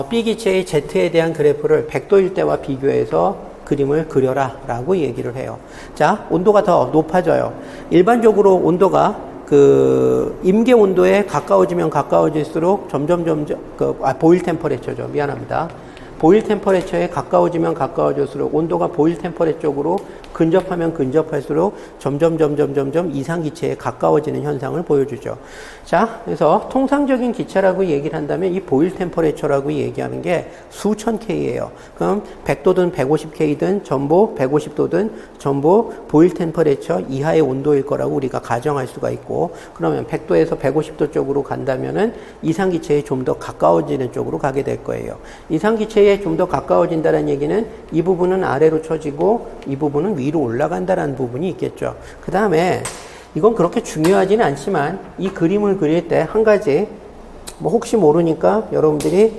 B 기체의 Z에 대한 그래프를 100도일 때와 비교해서 그림을 그려라 라고 얘기를 해요. 자, 온도가 더 높아져요. 일반적으로 온도가 임계 온도에 가까워지면 가까워질수록 점점 보일 템퍼레처죠. 미안합니다. 보일 템퍼레처에 가까워지면 가까워질수록 온도가 보일 템퍼레처 쪽으로 근접하면 근접할수록 점점 이상 기체에 가까워지는 현상을 보여주죠. 자, 그래서 통상적인 기체라고 얘기를 한다면 이 보일 템퍼레처라고 얘기하는 게 수천 K예요. 그럼 100도든 150K든 전부 150도든 전부 보일 템퍼레처 이하의 온도일 거라고 우리가 가정할 수가 있고, 그러면 100도에서 150도 쪽으로 간다면은 이상 기체에 좀 더 가까워지는 쪽으로 가게 될 거예요. 이상 기체에 좀 더 가까워진다는 얘기는 이 부분은 아래로 쳐지고 이 부분은 위로 올라간다는 부분이 있겠죠. 그 다음에 이건 그렇게 중요하지는 않지만 이 그림을 그릴 때 한 가지 혹시 모르니까 여러분들이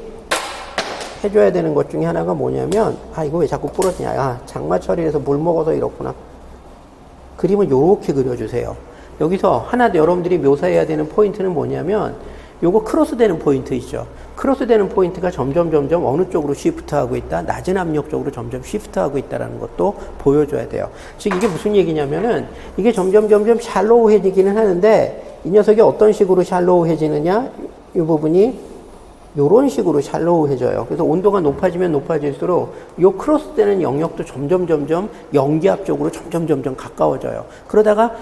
해줘야 되는 것 중에 하나가 뭐냐면, 이거 왜 자꾸 부러지냐, 장마철이라서 물 먹어서 이렇구나. 그림을 이렇게 그려주세요. 여기서 하나 여러분들이 묘사해야 되는 포인트는 뭐냐면 요거 크로스되는 포인트 있죠. 크로스되는 포인트가 점점 어느 쪽으로 쉬프트하고 있다, 낮은 압력 쪽으로 점점 쉬프트하고 있다는 것도 보여줘야 돼요. 즉 이게 무슨 얘기냐면은 이게 점점 샬로우해지기는 하는데 이 녀석이 어떤 식으로 샬로우해지느냐, 이 부분이 이런 식으로 샬로우해져요. 그래서 온도가 높아지면 높아질수록 이 크로스되는 영역도 점점 영기압 쪽으로 점점 가까워져요. 그러다가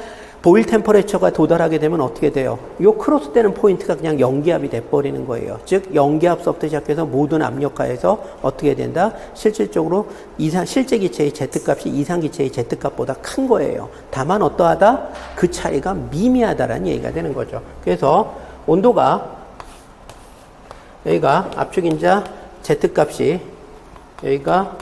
보일 템퍼레처가 도달하게 되면 어떻게 돼요? 이 크로스되는 포인트가 그냥 영기압이 돼버리는 거예요. 즉 영기압서부터 시작해서 모든 압력하에서 어떻게 된다? 실질적으로 실제 기체의 Z값이 이상 기체의 Z값보다 큰 거예요. 다만 어떠하다? 그 차이가 미미하다라는 얘기가 되는 거죠. 그래서 온도가 여기가 압축인자 Z값이 여기가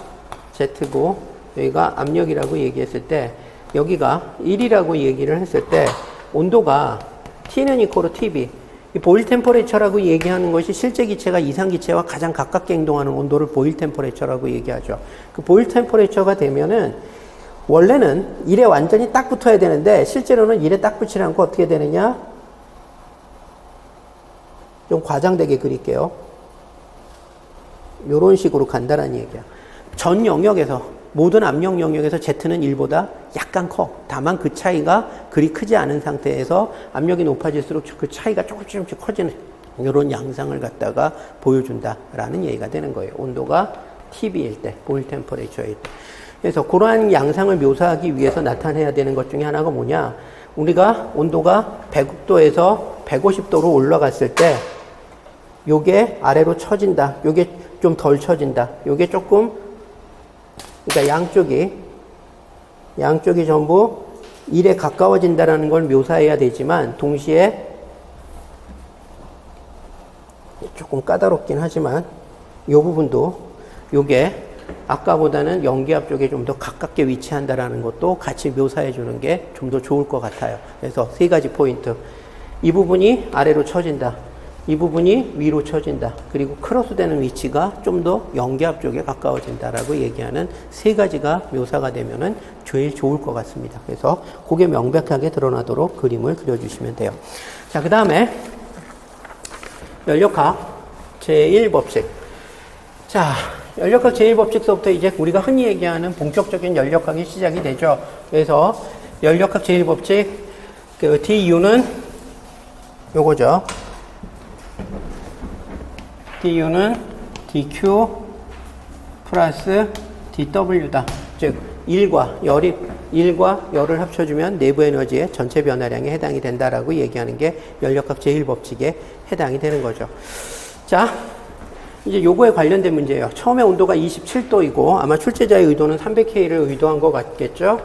Z고 여기가 압력이라고 얘기했을 때 여기가 1이라고 얘기를 했을 때 온도가 T는 equal TB. 이 보일 템퍼레처라고 얘기하는 것이 실제 기체가 이상 기체와 가장 가깝게 행동하는 온도를 보일 템퍼레처라고 얘기하죠. 그 보일 템퍼레처가 되면은 원래는 1에 완전히 딱 붙어야 되는데 실제로는 1에 딱 붙이지 않고 어떻게 되느냐? 좀 과장되게 그릴게요. 이런 식으로 간다라는 얘기야. 전 영역에서 모든 압력 영역에서 Z는 1보다 약간 커. 다만 그 차이가 그리 크지 않은 상태에서 압력이 높아질수록 그 차이가 조금씩 커지는 이런 양상을 갖다가 보여준다라는 얘기가 되는 거예요. 온도가 TB일 때, 보일 템퍼레처일 때. 그래서 그러한 양상을 묘사하기 위해서 나타내야 되는 것 중에 하나가 뭐냐? 우리가 온도가 100도에서 150도로 올라갔을 때 요게 아래로 처진다. 요게 좀 덜 처진다. 요게 조금 그러니까 양쪽이 전부 1에 가까워진다라는 걸 묘사해야 되지만 동시에 조금 까다롭긴 하지만 이 부분도 요게 아까보다는 연기압 쪽에 좀 더 가깝게 위치한다라는 것도 같이 묘사해 주는 게 좀 더 좋을 것 같아요. 그래서 세 가지 포인트. 이 부분이 아래로 처진다. 이 부분이 위로 처진다. 그리고 크로스되는 위치가 좀 더 연기압 쪽에 가까워진다라고 얘기하는 세 가지가 묘사가 되면은 제일 좋을 것 같습니다. 그래서 그게 명백하게 드러나도록 그림을 그려주시면 돼요. 자, 그 다음에 연력학 제1법칙. 자, 연력학 제1법칙서부터 이제 우리가 흔히 얘기하는 본격적인 연력학이 시작이 되죠. 그래서 연력학 제1법칙 그 DU는 요거죠. DU는 DQ 플러스 DW다. 즉, 1과 열을 합쳐주면 내부 에너지의 전체 변화량에 해당이 된다라고 얘기하는 게 연력학 제1법칙에 해당이 되는 거죠. 자, 이제 요거에 관련된 문제예요. 처음에 온도가 27도이고 아마 출제자의 의도는 300K를 의도한 것 같겠죠?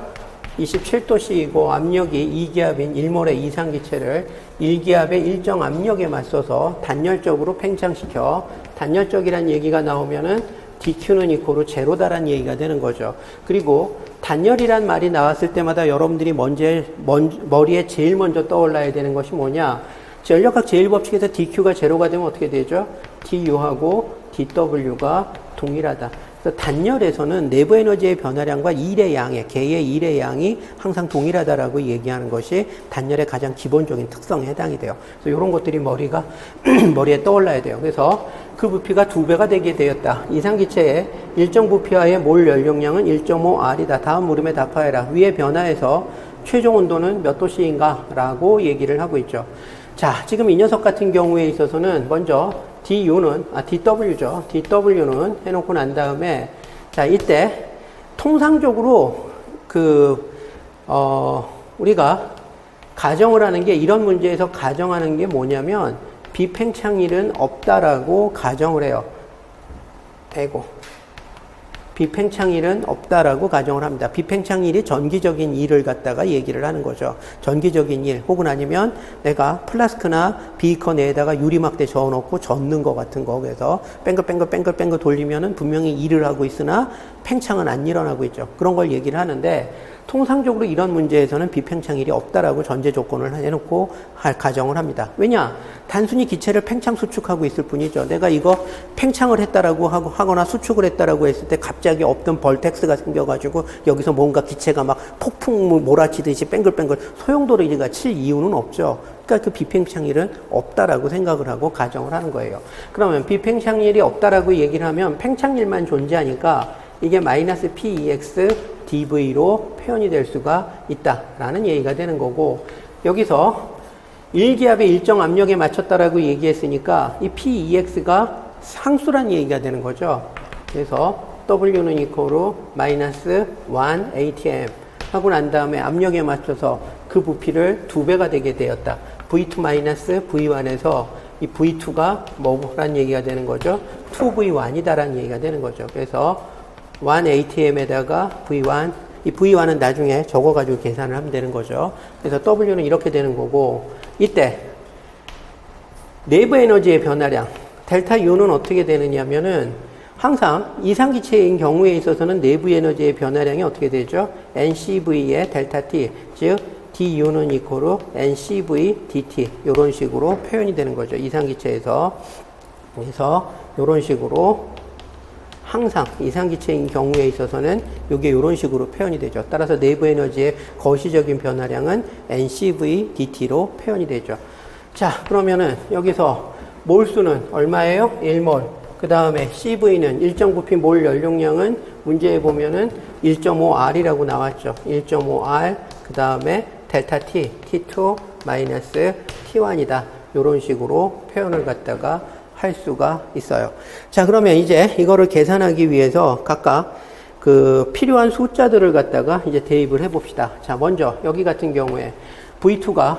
27도씨이고 압력이 2기압인 1몰의 이상기체를 1기압의 일정 압력에 맞서서 단열적으로 팽창시켜 단열적이라는 얘기가 나오면은 DQ는 이코로 제로다라는 얘기가 되는 거죠. 그리고 단열이란 말이 나왔을 때마다 여러분들이 머리에 제일 먼저 떠올라야 되는 것이 뭐냐? 연력학 제1법칙에서 DQ가 제로가 되면 어떻게 되죠? DU하고 DW가 동일하다. 그래서 단열에서는 내부 에너지의 변화량과 일의 양의, 개의 일의 양이 항상 동일하다라고 얘기하는 것이 단열의 가장 기본적인 특성에 해당이 돼요. 그래서 이런 것들이 머리에 떠올라야 돼요. 그래서 그 부피가 2배가 되게 되었다. 이상기체의 일정 부피하의 몰 연력량은 1.5R이다. 다음 물음에 답하여라. 위의 변화에서 최종 온도는 몇 도씨인가? 라고 얘기를 하고 있죠. 자, 지금 이 녀석 같은 경우에 있어서는 먼저 DW죠. DW는 해놓고 난 다음에, 자, 이때 통상적으로 우리가 가정을 하는 게 이런 문제에서 가정하는 게 뭐냐면 비팽창일은 없다라고 가정을 해요. 비팽창일은 없다라고 가정을 합니다. 비팽창일이 전기적인 일을 갖다가 얘기를 하는 거죠. 전기적인 일 혹은 아니면 내가 플라스크나 비커 내에다가 유리막대 저어놓고 젓는 거 같은 거. 그래서 뺑글뺑글 돌리면은 분명히 일을 하고 있으나 팽창은 안 일어나고 있죠. 그런 걸 얘기를 하는데 통상적으로 이런 문제에서는 비팽창일이 없다라고 전제 조건을 해놓고 가정을 합니다. 왜냐? 단순히 기체를 팽창 수축하고 있을 뿐이죠. 내가 이거 팽창을 했다라고 하거나 수축을 했다라고 했을 때 갑자기 없던 벌텍스가 생겨가지고 여기서 뭔가 기체가 막 폭풍 몰아치듯이 뺑글뺑글 소용돌이가 칠 이유는 없죠. 그러니까 그 비팽창일은 없다라고 생각을 하고 가정을 하는 거예요. 그러면 비팽창일이 없다라고 얘기를 하면 팽창일만 존재하니까 이게 마이너스 PEX dV로 표현이 될 수가 있다라는 얘기가 되는 거고, 여기서 1기압의 일정 압력에 맞췄다라고 얘기했으니까 이 PEX가 상수란 얘기가 되는 거죠. 그래서 W는 이코로 마이너스 1 ATM 하고 난 다음에 압력에 맞춰서 그 부피를 2배가 되게 되었다. V2 마이너스 V1에서 이 V2가 뭐란 얘기가 되는 거죠? 2V1이다라는 얘기가 되는 거죠. 그래서 1 ATM에다가 V1, 이 V1은 나중에 적어가지고 계산을 하면 되는 거죠. 그래서 W는 이렇게 되는 거고, 이때 내부 에너지의 변화량, 델타 U는 어떻게 되느냐면은 항상 이상기체인 경우에 있어서는 내부 에너지의 변화량이 어떻게 되죠? NCV의 델타 T, 즉 du는 이코르 NCV dt 이런 식으로 표현이 되는 거죠. 이상기체에서. 그래서 이런 식으로 항상 이상기체인 경우에 있어서는 이게 이런 식으로 표현이 되죠. 따라서 내부 에너지의 거시적인 변화량은 NCV dt로 표현이 되죠. 자, 그러면은 여기서 몰수는 얼마예요? 1몰. 그 다음에 CV는 일정 부피 몰 연료량은 문제에 보면은 1.5R이라고 나왔죠. 1.5R. 그 다음에 델타 T, T2 마이너스 T1이다. 이런 식으로 표현을 갖다가 할 수가 있어요. 자, 그러면 이제 이거를 계산하기 위해서 각각 그 필요한 숫자들을 갖다가 이제 대입을 해 봅시다. 자, 먼저 여기 같은 경우에 V2가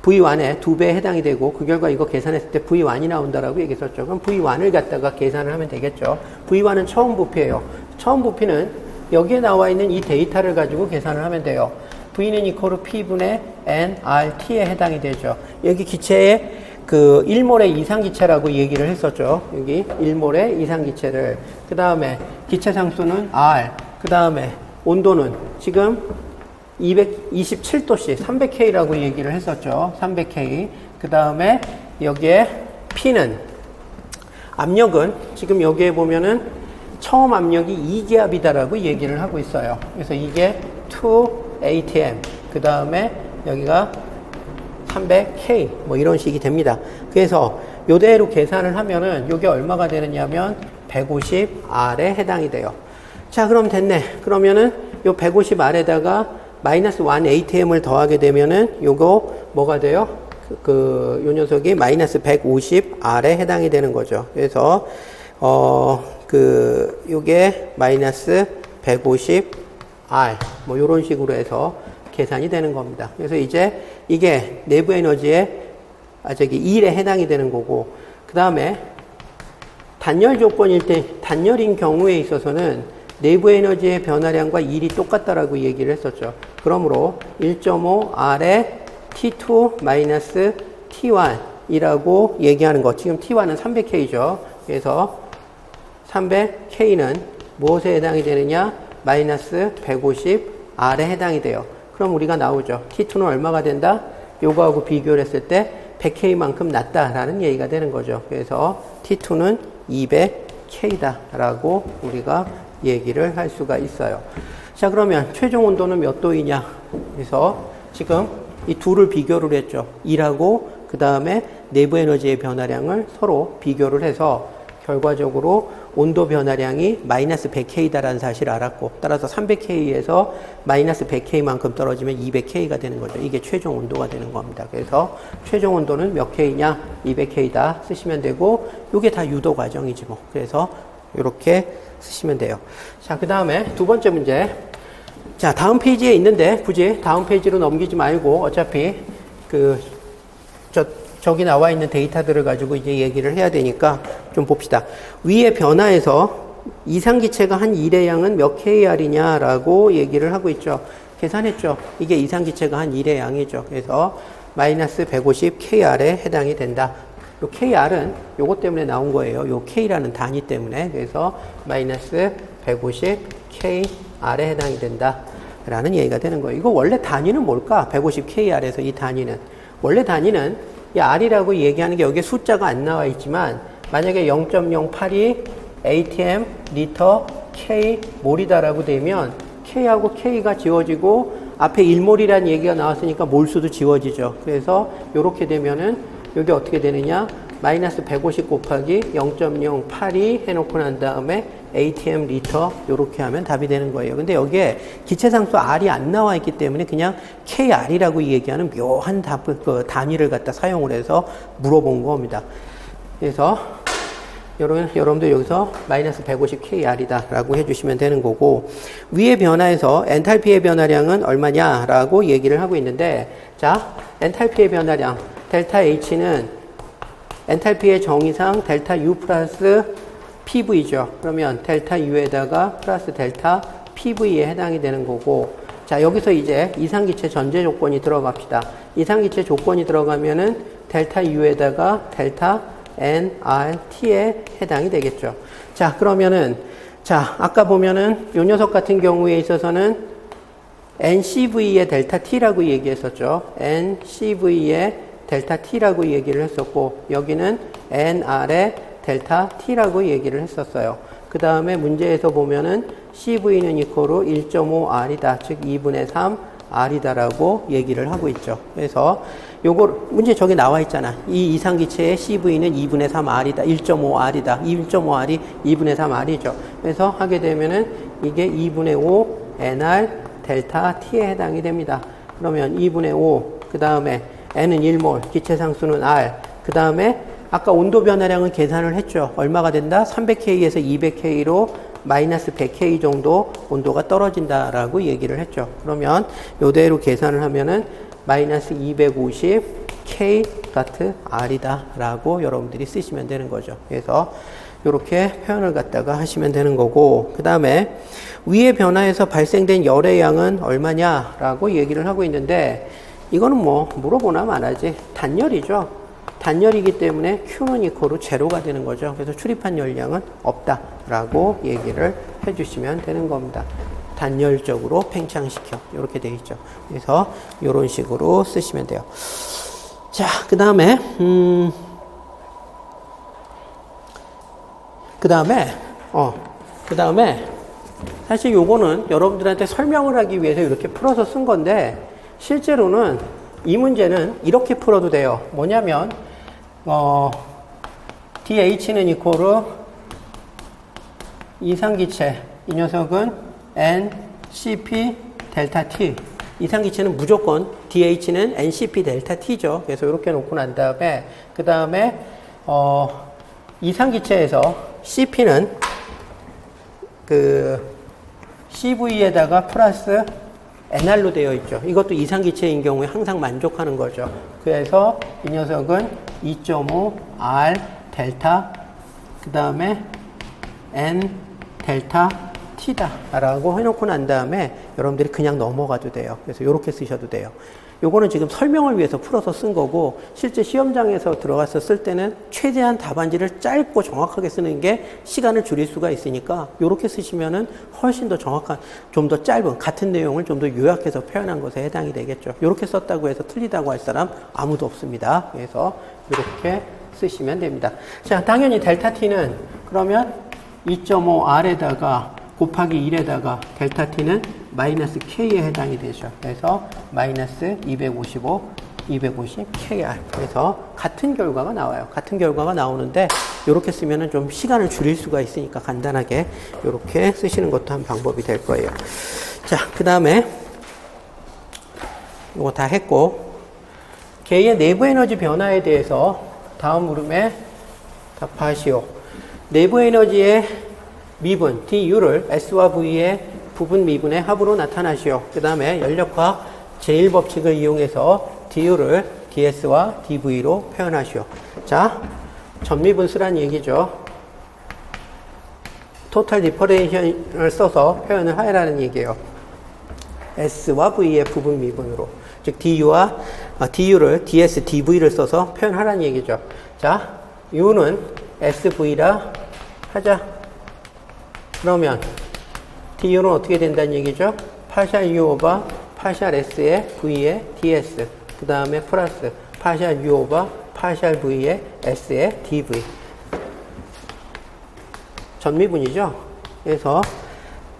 V1의 2배에 해당이 되고 그 결과 이거 계산했을 때 V1이 나온다라고 얘기했었죠. 그럼 V1을 갖다가 계산을 하면 되겠죠. V1은 처음 부피예요. 처음 부피는 여기에 나와 있는 이 데이터를 가지고 계산을 하면 돼요. V는 이코르 P분의 nRT에 해당이 되죠. 여기 기체의 그 1몰의 이상기체라고 얘기를 했었죠. 여기 1몰의 이상기체를. 그 다음에 기체 상수는 R. 그 다음에 온도는 지금 227도씨, 300K라고 얘기를 했었죠. 300K. 그 다음에 여기에 P는 압력은 지금 여기에 보면은 처음 압력이 2기압이다라고 얘기를 하고 있어요. 그래서 이게 2atm. 그 다음에 여기가 300K 뭐 이런 식이 됩니다. 그래서 요대로 계산을 하면은 요게 얼마가 되느냐면 150R에 해당이 돼요. 자, 그럼 됐네. 그러면은 요 150R에다가 마이너스 1atm을 더하게 되면은 요거 뭐가 돼요? 요 녀석이 마이너스 150R에 해당이 되는 거죠. 그래서 요게 마이너스 150R 뭐 요런 식으로 해서 계산이 되는 겁니다. 그래서 이제 이게 내부 에너지의 일에 해당이 되는 거고, 그 다음에 단열 조건일 때, 단열인 경우에 있어서는 내부 에너지의 변화량과 일이 똑같다라고 얘기를 했었죠. 그러므로 1.5R의 T2 마이너스 T1이라고 얘기하는 거. 지금 T1은 300K죠. 그래서 300K는 무엇에 해당이 되느냐? 마이너스 150R에 해당이 돼요. 그럼 우리가 나오죠. T2는 얼마가 된다? 요거하고 비교를 했을 때 100K만큼 낮다라는 얘기가 되는 거죠. 그래서 T2는 200K다 라고 우리가 얘기를 할 수가 있어요. 자, 그러면 최종 온도는 몇 도이냐? 그래서 지금 이 둘을 비교를 했죠. 1하고 그 다음에 내부 에너지의 변화량을 서로 비교를 해서 결과적으로 온도 변화량이 마이너스 100K다라는 사실을 알았고, 따라서 300K에서 마이너스 100K만큼 떨어지면 200K가 되는 거죠. 이게 최종 온도가 되는 겁니다. 그래서 최종 온도는 몇 K냐? 200K다 쓰시면 되고, 이게 다 유도 과정이지 뭐. 그래서 이렇게 쓰시면 돼요. 자, 그 다음에 두 번째 문제. 자, 다음 페이지에 있는데 굳이 다음 페이지로 넘기지 말고 어차피 저기 나와 있는 데이터들을 가지고 이제 얘기를 해야 되니까 좀 봅시다. 위의 변화에서 이상기체가 한 일의 양은 몇 KR이냐라고 얘기를 하고 있죠. 계산했죠. 이게 이상기체가 한 일의 양이죠. 그래서 마이너스 150 KR에 해당이 된다. 요 KR은 요것 때문에 나온 거예요. 요 K라는 단위 때문에. 그래서 마이너스 150 KR에 해당이 된다. 라는 얘기가 되는 거예요. 이거 원래 단위는 뭘까? 150 KR에서 이 단위는. 원래 단위는 이 R이라고 얘기하는 게 여기에 숫자가 안 나와 있지만 만약에 0.082 atm 리터 K 몰이다라고 되면 K하고 K가 지워지고 앞에 1몰이라는 얘기가 나왔으니까 몰수도 지워지죠. 그래서 이렇게 되면은 여기 어떻게 되느냐? 마이너스 150 곱하기 0.082 해놓고 난 다음에 atm 리터 이렇게 하면 답이 되는 거예요. 근데 여기에 기체상수 R이 안 나와 있기 때문에 그냥 KR이라고 얘기하는 묘한 단위를 갖다 사용을 해서 물어본 겁니다. 그래서 여러분들 여기서 마이너스 150 KR이다 라고 해주시면 되는 거고, 위의 변화에서 엔탈피의 변화량은 얼마냐라고 얘기를 하고 있는데, 자, 엔탈피의 변화량 델타 H는 엔탈피의 정의상 델타 U 플러스 PV죠. 그러면 델타 U에다가 플러스 델타 PV에 해당이 되는 거고, 자, 여기서 이제 이상기체 전제 조건이 들어갑시다. 이상기체 조건이 들어가면은 델타 U에다가 델타 nRT에 해당이 되겠죠. 자, 그러면은, 자, 아까 보면은 요 녀석 같은 경우에 있어서는 NCV의 델타 T라고 얘기했었죠. NCV의 델타 T라고 얘기를 했었고, 여기는 NR의 델타 T라고 얘기를 했었어요. 그 다음에 문제에서 보면은 CV는 이코로 1.5R이다. 즉 2분의 3 R이다라고 얘기를 하고 있죠. 그래서 요거 문제 저기 나와 있잖아. 이 이상기체의 CV는 2분의 3 R이다. 1.5R이다. 1.5R이 2분의 3 R이죠. 그래서 하게 되면은 이게 2분의 5 NR 델타 T에 해당이 됩니다. 그러면 2분의 5, 그 다음에 N은 1몰, 기체상수는 R, 그 다음에 아까 온도 변화량은 계산을 했죠. 얼마가 된다? 300K에서 200K로 마이너스 100K 정도 온도가 떨어진다라고 얘기를 했죠. 그러면 이대로 계산을 하면은 마이너스 250K 다트 R이다 라고 여러분들이 쓰시면 되는 거죠. 그래서 이렇게 표현을 갖다가 하시면 되는 거고, 그 다음에 위의 변화에서 발생된 열의 양은 얼마냐라고 얘기를 하고 있는데, 이거는 뭐 물어보나 마나지. 단열이죠. 단열이기 때문에 Q는 이코로 제로가 되는 거죠. 그래서 출입한 열량은 없다라고 얘기를 해주시면 되는 겁니다. 단열적으로 팽창시켜. 이렇게 되어 있죠. 그래서 이런 식으로 쓰시면 돼요. 자, 그 다음에 사실 요거는 여러분들한테 설명을 하기 위해서 이렇게 풀어서 쓴 건데, 실제로는 이 문제는 이렇게 풀어도 돼요. 뭐냐면 DH는 이코로 이상기체, 이 녀석은 NCP 델타 T. 이상기체는 무조건 DH는 NCP 델타 T죠. 그래서 이렇게 놓고 난 다음에, 그 다음에 이상기체에서 CP는 그 CV에다가 플러스 NR로 되어 있죠. 이것도 이상기체인 경우에 항상 만족하는 거죠. 그래서 이 녀석은 2.5 R 델타, 그 다음에 N 델타 T다 라고 해놓고 난 다음에 여러분들이 그냥 넘어가도 돼요. 그래서 이렇게 쓰셔도 돼요. 요거는 지금 설명을 위해서 풀어서 쓴 거고, 실제 시험장에서 들어가서 쓸 때는 최대한 답안지를 짧고 정확하게 쓰는 게 시간을 줄일 수가 있으니까 이렇게 쓰시면은 훨씬 더 정확한, 좀 더 짧은 같은 내용을 좀 더 요약해서 표현한 것에 해당이 되겠죠. 이렇게 썼다고 해서 틀리다고 할 사람 아무도 없습니다. 그래서 이렇게 쓰시면 됩니다. 자, 당연히 델타 T는 그러면 2.5R에다가 곱하기 1에다가 델타 T는 마이너스 K에 해당이 되죠. 그래서 마이너스 250 KR. 그래서 같은 결과가 나와요. 같은 결과가 나오는데 이렇게 쓰면은 좀 시간을 줄일 수가 있으니까 간단하게 이렇게 쓰시는 것도 한 방법이 될 거예요. 자, 그 다음에 이거 다 했고, 개의 내부 에너지 변화에 대해서 다음 물음에 답하시오. 내부 에너지의 미분 DU를 S와 V의 부분 미분의 합으로 나타나시오. 그 다음에 연력학 제1법칙을 이용해서 DU를 DS와 DV로 표현하시오. 자, 전미분 쓰란 얘기죠. 토탈 디퍼레이션을 써서 표현을 하라는 얘기예요. S와 V의 부분 미분으로. 즉 DU를 DS, DV를 써서 표현하라는 얘기죠. 자, U는 SV라 하자. 그러면 DU는 어떻게 된다는 얘기죠? 파샬 U 오버 파샬 S의 V의 DS, 그 다음에 플러스 파샬 U 오버 파샬 V의 S의 DV. 전미분이죠. 그래서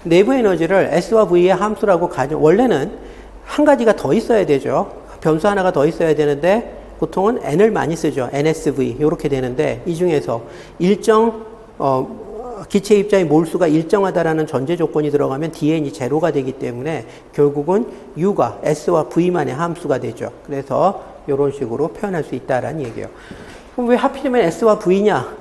내부 에너지를 S와 V의 함수라고 원래는 한 가지가 더 있어야 되죠. 변수 하나가 더 있어야 되는데 보통은 N을 많이 쓰죠. NSV 이렇게 되는데, 이 중에서 일정 기체 입자의 몰수가 일정하다라는 전제 조건이 들어가면 DN이 제로가 되기 때문에 결국은 U가 S와 V만의 함수가 되죠. 그래서 이런 식으로 표현할 수 있다라는 얘기예요. 그럼 왜 하필이면 S와 V냐?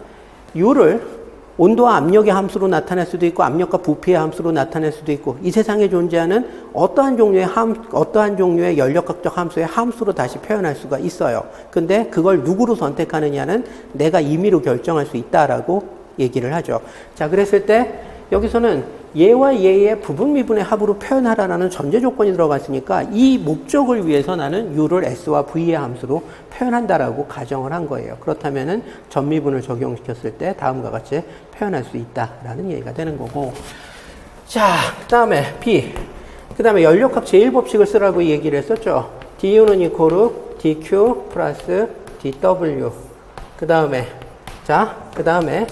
U를 온도와 압력의 함수로 나타낼 수도 있고, 압력과 부피의 함수로 나타낼 수도 있고, 이 세상에 존재하는 어떠한 종류의 연력학적 함수의 함수로 다시 표현할 수가 있어요. 근데 그걸 누구로 선택하느냐는 내가 임의로 결정할 수 있다라고 얘기를 하죠. 자, 그랬을 때 여기서는 얘와 얘의 부분 미분의 합으로 표현하라는 전제 조건이 들어갔으니까 이 목적을 위해서 나는 U를 S와 V의 함수로 표현한다라고 가정을 한 거예요. 그렇다면은 전미분을 적용시켰을 때 다음과 같이 표현할 수 있다라는 얘기가 되는 거고. 자, 그 다음에 B. 그 다음에 연력학 제1법칙을 쓰라고 얘기를 했었죠. du는 이코르 dq 플러스 dw. 그 다음에, 자, 그 다음에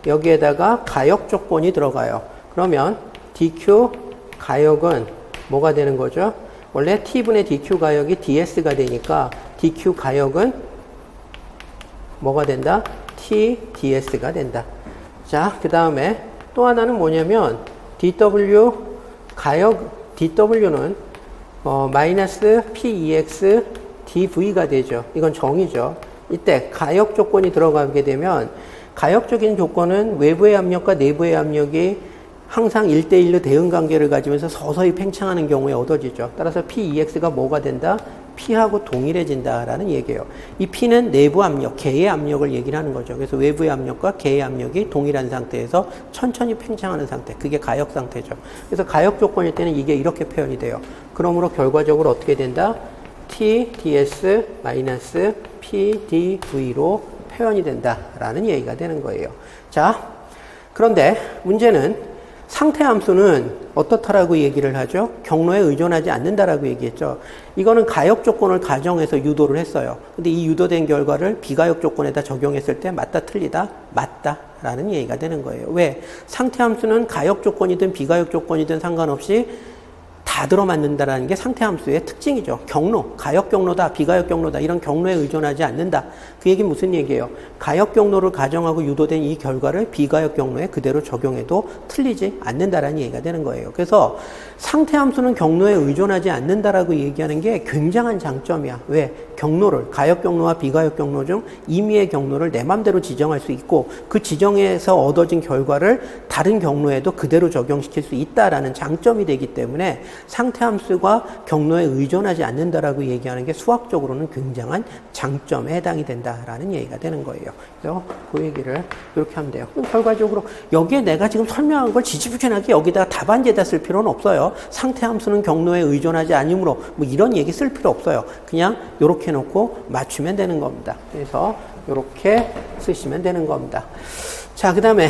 여기에다가 가역 조건이 들어가요. 그러면 dq 가역은 뭐가 되는 거죠? 원래 t분의 dq 가역이 ds가 되니까 dq 가역은 뭐가 된다? t ds가 된다. 자, 그 다음에 또 하나는 뭐냐면 dw 가역 dw는 마이너스 pex dv가 되죠. 이건 정의죠. 이때 가역 조건이 들어가게 되면 가역적인 조건은 외부의 압력과 내부의 압력이 항상 1대1로 대응 관계를 가지면서 서서히 팽창하는 경우에 얻어지죠. 따라서 Pex가 뭐가 된다? P하고 동일해진다라는 얘기예요. 이 P는 내부 압력, 개의 압력을 얘기를 하는 거죠. 그래서 외부의 압력과 개의 압력이 동일한 상태에서 천천히 팽창하는 상태. 그게 가역 상태죠. 그래서 가역 조건일 때는 이게 이렇게 표현이 돼요. 그러므로 결과적으로 어떻게 된다? T ds 마이너스 P dv로 표현이 된다라는 얘기가 되는 거예요. 자, 그런데 문제는 상태 함수는 어떻다라고 얘기를 하죠? 경로에 의존하지 않는다라고 얘기했죠. 이거는 가역 조건을 가정해서 유도를 했어요. 근데 이 유도된 결과를 비가역 조건에다 적용했을 때 맞다 틀리다? 맞다라는 얘기가 되는 거예요. 왜? 상태 함수는 가역 조건이든 비가역 조건이든 상관없이 다 들어맞는다라는 게 상태 함수의 특징이죠. 경로, 가역 경로다, 비가역 경로다 이런 경로에 의존하지 않는다. 그 얘기는 무슨 얘기예요? 가역 경로를 가정하고 유도된 이 결과를 비가역 경로에 그대로 적용해도 틀리지 않는다라는 얘기가 되는 거예요. 그래서 상태 함수는 경로에 의존하지 않는다라고 얘기하는 게 굉장한 장점이야. 왜? 경로를 가역 경로와 비가역 경로 중 임의의 경로를 내 맘대로 지정할 수 있고 그 지정에서 얻어진 결과를 다른 경로에도 그대로 적용시킬 수 있다라는 장점이 되기 때문에 상태 함수가 경로에 의존하지 않는다라고 얘기하는 게 수학적으로는 굉장한 장점에 해당이 된다라는 얘기가 되는 거예요. 그래서 그 얘기를 이렇게 하면 돼요. 결과적으로 여기에 내가 지금 설명한 걸 지지부진하게 여기다가 답안지에다 쓸 필요는 없어요. 상태 함수는 경로에 의존하지 않으므로 뭐 이런 얘기 쓸 필요 없어요. 그냥 이렇게 놓고 맞추면 되는 겁니다. 그래서 이렇게 쓰시면 되는 겁니다. 자, 그 다음에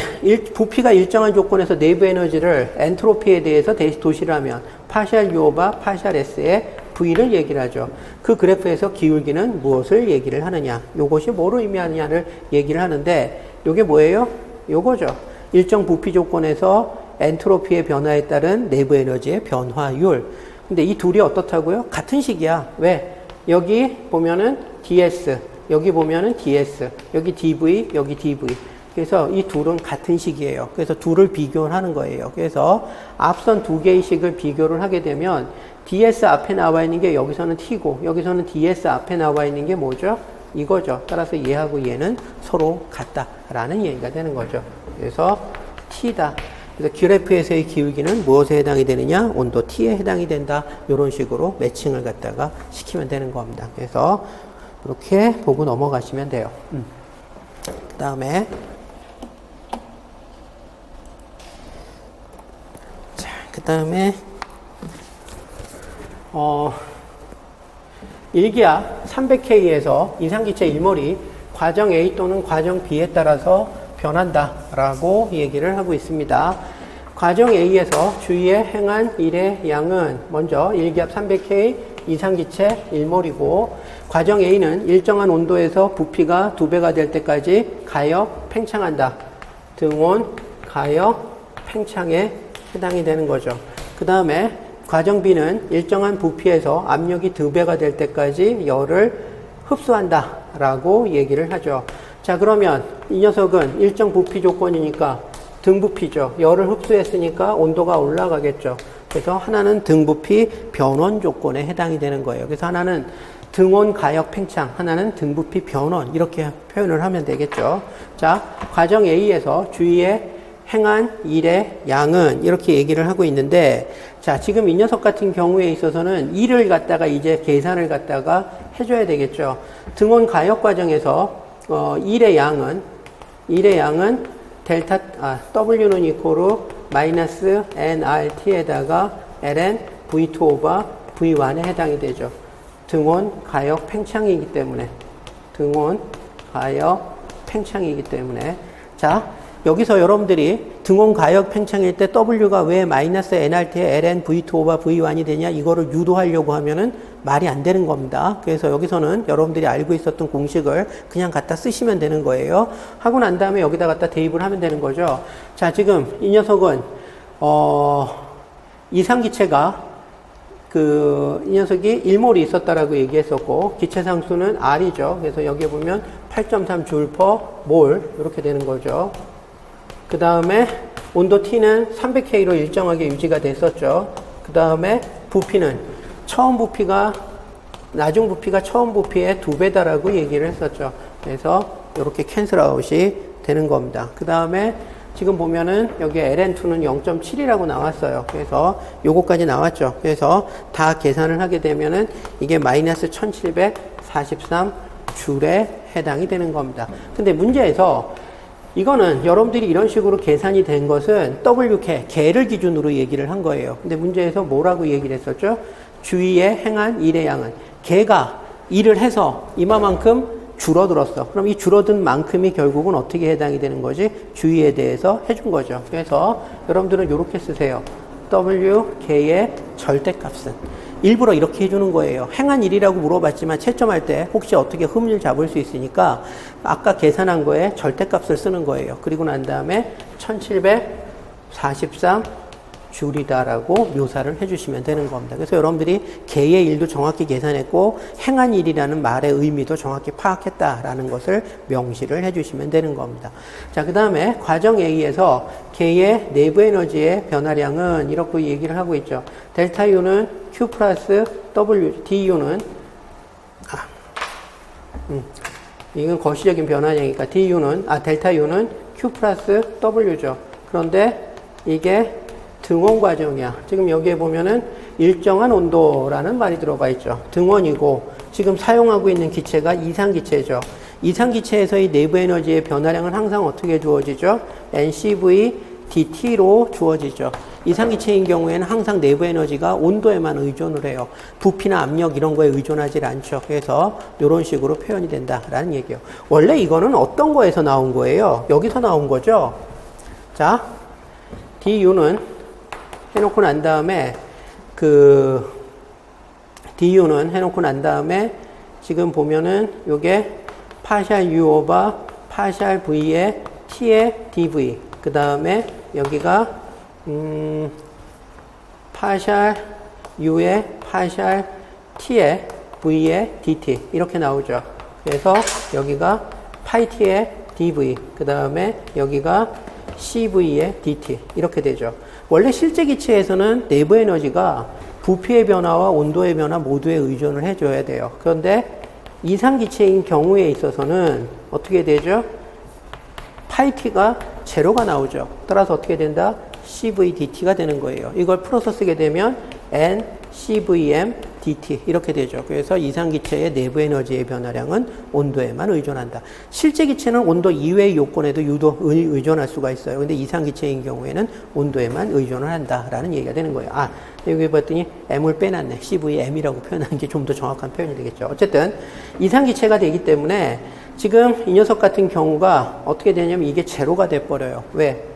부피가 일정한 조건에서 내부 에너지를 엔트로피에 대해서 도시를 하면 파샬 U오바 파샬 S의 V를 얘기를 하죠. 그 그래프에서 기울기는 무엇을 얘기를 하느냐, 요것이 뭐를 의미하느냐를 얘기를 하는데 요게 뭐예요? 요거죠. 일정 부피 조건에서 엔트로피의 변화에 따른 내부 에너지의 변화율. 근데 이 둘이 어떻다고요? 같은 식이야. 왜? 여기 보면은 ds, 여기 보면은 ds, 여기 dv, 여기 dv. 그래서 이 둘은 같은 식이에요. 그래서 둘을 비교를 하는 거예요. 그래서 앞선 두 개의 식을 비교를 하게 되면 ds 앞에 나와 있는 게 여기서는 t고 여기서는 ds 앞에 나와 있는 게 뭐죠? 이거죠. 따라서 얘하고 얘는 서로 같다라는 얘기가 되는 거죠. 그래서 t다. 그래서 그래프에서의 기울기는 무엇에 해당이 되느냐? 온도 T에 해당이 된다. 이런 식으로 매칭을 갖다가 시키면 되는 겁니다. 그래서 이렇게 보고 넘어가시면 돼요. 그 다음에 자, 그 다음에 일기압 300K에서 이상기체 1몰이 과정 A 또는 과정 B에 따라서 변한다라고 얘기를 하고 있습니다. 과정 A에서 주위에 행한 일의 양은 먼저 일기압 300K 이상기체 1몰이고 과정 A는 일정한 온도에서 부피가 2배가 될 때까지 가역 팽창한다. 등온 가역 팽창에 해당이 되는 거죠. 그 다음에 과정 B는 일정한 부피에서 압력이 2배가 될 때까지 열을 흡수한다 라고 얘기를 하죠. 자, 그러면 이 녀석은 일정 부피 조건이니까 등부피죠. 열을 흡수했으니까 온도가 올라가겠죠. 그래서 하나는 등부피 변원 조건에 해당이 되는 거예요. 그래서 하나는 등온 가역 팽창, 하나는 등부피 변원 이렇게 표현을 하면 되겠죠. 자, 과정 A에서 주위에 행한 일의 양은 이렇게 얘기를 하고 있는데 자, 지금 이 녀석 같은 경우에 있어서는 일을 갖다가 이제 계산을 갖다가 해줘야 되겠죠. 등온 가역 과정에서 일의 양은 W는 이코르 마이너스 nRT에다가 ln V2 오버 V1에 해당이 되죠. 등온 가역 팽창이기 때문에. 등온 가역 팽창이기 때문에. 자, 여기서 여러분들이 등온 가역 팽창일 때 W가 왜 마이너스 nRT에 ln V2 오버 V1이 되냐 이거를 유도하려고 하면은 말이 안 되는 겁니다. 그래서 여기서는 여러분들이 알고 있었던 공식을 그냥 갖다 쓰시면 되는 거예요. 하고 난 다음에 여기다 갖다 대입을 하면 되는 거죠. 자, 지금 이 녀석은 이상기체가 이 녀석이 1몰이 있었다라고 얘기했었고 기체상수는 R이죠. 그래서 여기에 보면 8.3줄/몰 이렇게 되는 거죠. 그 다음에 온도 T는 300K로 일정하게 유지가 됐었죠. 그 다음에 부피는 처음 부피가 나중 부피가 처음 부피의 2배다라고 얘기를 했었죠. 그래서 이렇게 캔슬아웃이 되는 겁니다. 그 다음에 지금 보면은 여기 ln2는 0.7이라고 나왔어요. 그래서 요거까지 나왔죠. 그래서 다 계산을 하게 되면은 이게 마이너스 1743줄에 해당이 되는 겁니다. 근데 문제에서 이거는 여러분들이 이런 식으로 계산이 된 것은 WK, 개를 기준으로 얘기를 한 거예요. 근데 문제에서 뭐라고 얘기를 했었죠? 주위에 행한 일의 양은 개가 일을 해서 이만큼 줄어들었어. 그럼 이 줄어든 만큼이 결국은 어떻게 해당이 되는 거지? 주위에 대해서 해준 거죠. 그래서 여러분들은 이렇게 쓰세요. WK의 절대값은. 일부러 이렇게 해주는 거예요. 행한 일이라고 물어봤지만 채점할 때 혹시 어떻게 흠을 잡을 수 있으니까 아까 계산한 거에 절대값을 쓰는 거예요. 그리고 난 다음에 1743 줄이다라고 묘사를 해주시면 되는 겁니다. 그래서 여러분들이 개의 일도 정확히 계산했고 행한 일이라는 말의 의미도 정확히 파악했다라는 것을 명시를 해주시면 되는 겁니다. 자, 그 다음에 과정 A에서 개의 내부 에너지의 변화량은 이렇게 얘기를 하고 있죠. 델타 U는 Q 플러스 W, DU는 이건 거시적인 변화량이니까 델타 U는 Q 플러스 W죠. 그런데 이게 등원 과정이야. 지금 여기에 보면은 일정한 온도라는 말이 들어가 있죠. 등원이고 지금 사용하고 있는 기체가 이상기체죠. 이상기체에서의 내부 에너지의 변화량은 항상 어떻게 주어지죠? NCV DT로 주어지죠. 이상기체인 경우에는 항상 내부 에너지가 온도에만 의존을 해요. 부피나 압력 이런 거에 의존하지 않죠. 그래서 이런 식으로 표현이 된다라는 얘기예요. 원래 이거는 어떤 거에서 나온 거예요? 여기서 나온 거죠. 자, DU는 해놓고 난 다음에 DU는 해놓고 난 다음에 지금 보면은 요게 파샬 U 오버 파샬 V의 T의 DV 그 다음에 여기가 파샬 U의 파샬 T의 V의 DT 이렇게 나오죠. 그래서 여기가 파이 T의 DV 그 다음에 여기가 CV의 DT 이렇게 되죠. 원래 실제 기체에서는 내부 에너지가 부피의 변화와 온도의 변화 모두에 의존을 해줘야 돼요. 그런데 이상 기체인 경우에 있어서는 어떻게 되죠? 파이 t가 제로가 나오죠. 따라서 어떻게 된다? CVDT가 되는 거예요. 이걸 풀어서 쓰게 되면 N CVM dt 이렇게 되죠. 그래서 이상 기체의 내부 에너지의 변화량은 온도에만 의존한다. 실제 기체는 온도 이외의 요건에도 의존할 수가 있어요. 근데 이상 기체인 경우에는 온도에만 의존을 한다라는 얘기가 되는 거예요. 아, 여기 봤더니 M을 빼놨네. CVM이라고 표현하는 게 좀 더 정확한 표현이 되겠죠. 어쨌든 이상 기체가 되기 때문에 지금 이 녀석 같은 경우가 어떻게 되냐면 이게 제로가 돼버려요. 왜?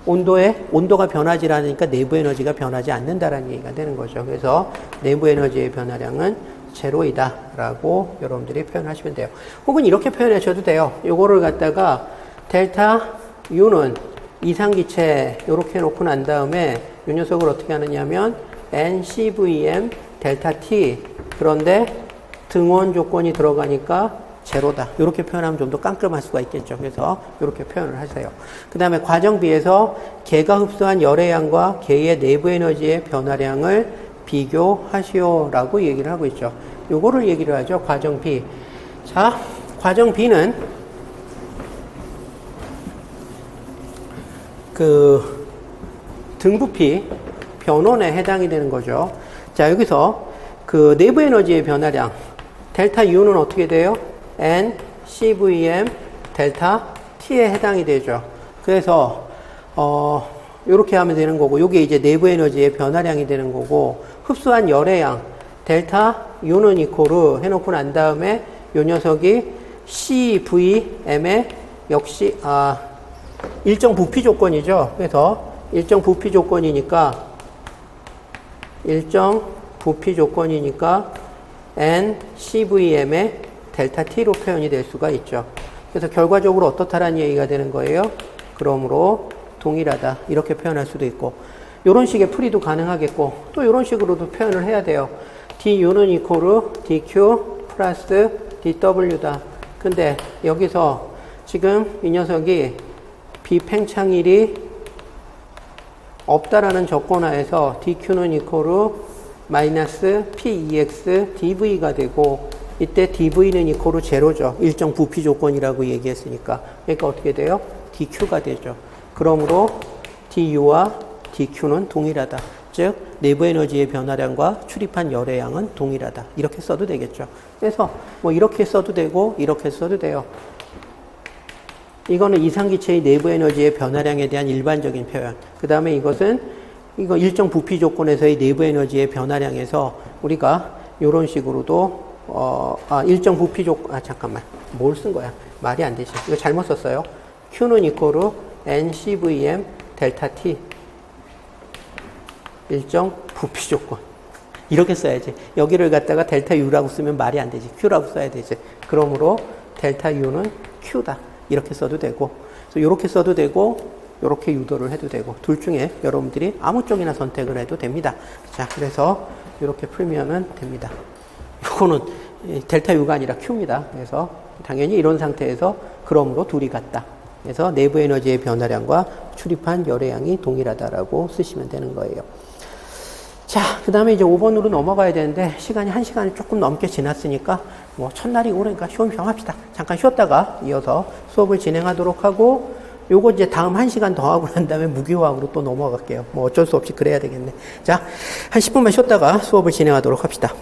온도가 변하지 않으니까 내부 에너지가 변하지 않는다라는 얘기가 되는 거죠. 그래서 내부 에너지의 변화량은 제로이다 라고 여러분들이 표현하시면 돼요. 혹은 이렇게 표현하셔도 돼요. 요거를 갖다가 델타 U는 이상기체 이렇게 놓고 난 다음에 이 녀석을 어떻게 하느냐면 NCVM 델타 T 그런데 등원 조건이 들어가니까 제로다. 이렇게 표현하면 좀 더 깔끔할 수가 있겠죠. 그래서 이렇게 표현을 하세요. 그 다음에 과정 B에서 개가 흡수한 열의 양과 개의 내부 에너지의 변화량을 비교하시오라고 얘기를 하고 있죠. 요거를 얘기를 하죠. 과정 B. 자, 과정 B는 등부피 변원에 해당이 되는 거죠. 자, 여기서 내부 에너지의 변화량 델타 U는 어떻게 돼요? N CVM 델타 T에 해당이 되죠. 그래서 이렇게 하면 되는 거고, 요게 이제 내부 에너지의 변화량이 되는 거고, 흡수한 열의 양, 델타 U는 이코르 해놓고 난 다음에 요 녀석이 CVM의 역시, 일정 부피 조건이죠. 그래서 일정 부피 조건이니까 N CVM의 델타 T로 표현이 될 수가 있죠. 그래서 결과적으로 어떻다라는 얘기가 되는 거예요. 그러므로 동일하다. 이렇게 표현할 수도 있고, 이런 식의 풀이도 가능하겠고, 또 이런 식으로도 표현을 해야 돼요. DU는 이코르 DQ 플러스 DW다. 근데 여기서 지금 이 녀석이 비팽창일이 없다라는 조건하에서 DQ는 이코르 마이너스 PEX DV가 되고, 이때 DV는 이코르 제로죠. 일정 부피 조건이라고 얘기했으니까. 그러니까 어떻게 돼요? DQ가 되죠. 그러므로 DU와 DQ는 동일하다. 즉 내부 에너지의 변화량과 출입한 열의 양은 동일하다. 이렇게 써도 되겠죠. 그래서 뭐 이렇게 써도 되고 이렇게 써도 돼요. 이거는 이상기체의 내부 에너지의 변화량에 대한 일반적인 표현. 그 다음에 이것은 이거 일정 부피 조건에서의 내부 에너지의 변화량에서 우리가 이런 식으로도 일정 부피 조건, 잠깐만. 뭘 쓴 거야? 말이 안 되지. 이거 잘못 썼어요. Q는 이코르 NCVM 델타 T. 일정 부피 조건. 이렇게 써야지. 여기를 갖다가 델타 U라고 쓰면 말이 안 되지. Q라고 써야 되지. 그러므로 델타 U는 Q다. 이렇게 써도 되고, 그래서 이렇게 써도 되고, 이렇게 유도를 해도 되고, 둘 중에 여러분들이 아무 쪽이나 선택을 해도 됩니다. 자, 그래서 이렇게 풀면은 됩니다. 이거는 델타 U가 아니라 Q입니다. 그래서 당연히 이런 상태에서 그러므로 둘이 같다. 그래서 내부 에너지의 변화량과 출입한 열의 양이 동일하다라고 쓰시면 되는 거예요. 자, 그 다음에 이제 5번으로 넘어가야 되는데, 시간이 1시간이 조금 넘게 지났으니까, 뭐, 첫날이고 그러니까 쉬엄쉬엄 합시다. 잠깐 쉬었다가 이어서 수업을 진행하도록 하고, 요거 이제 다음 1시간 더 하고 난 다음에 무기화학으로 또 넘어갈게요. 뭐 어쩔 수 없이 그래야 되겠네. 자, 한 10분만 쉬었다가 수업을 진행하도록 합시다.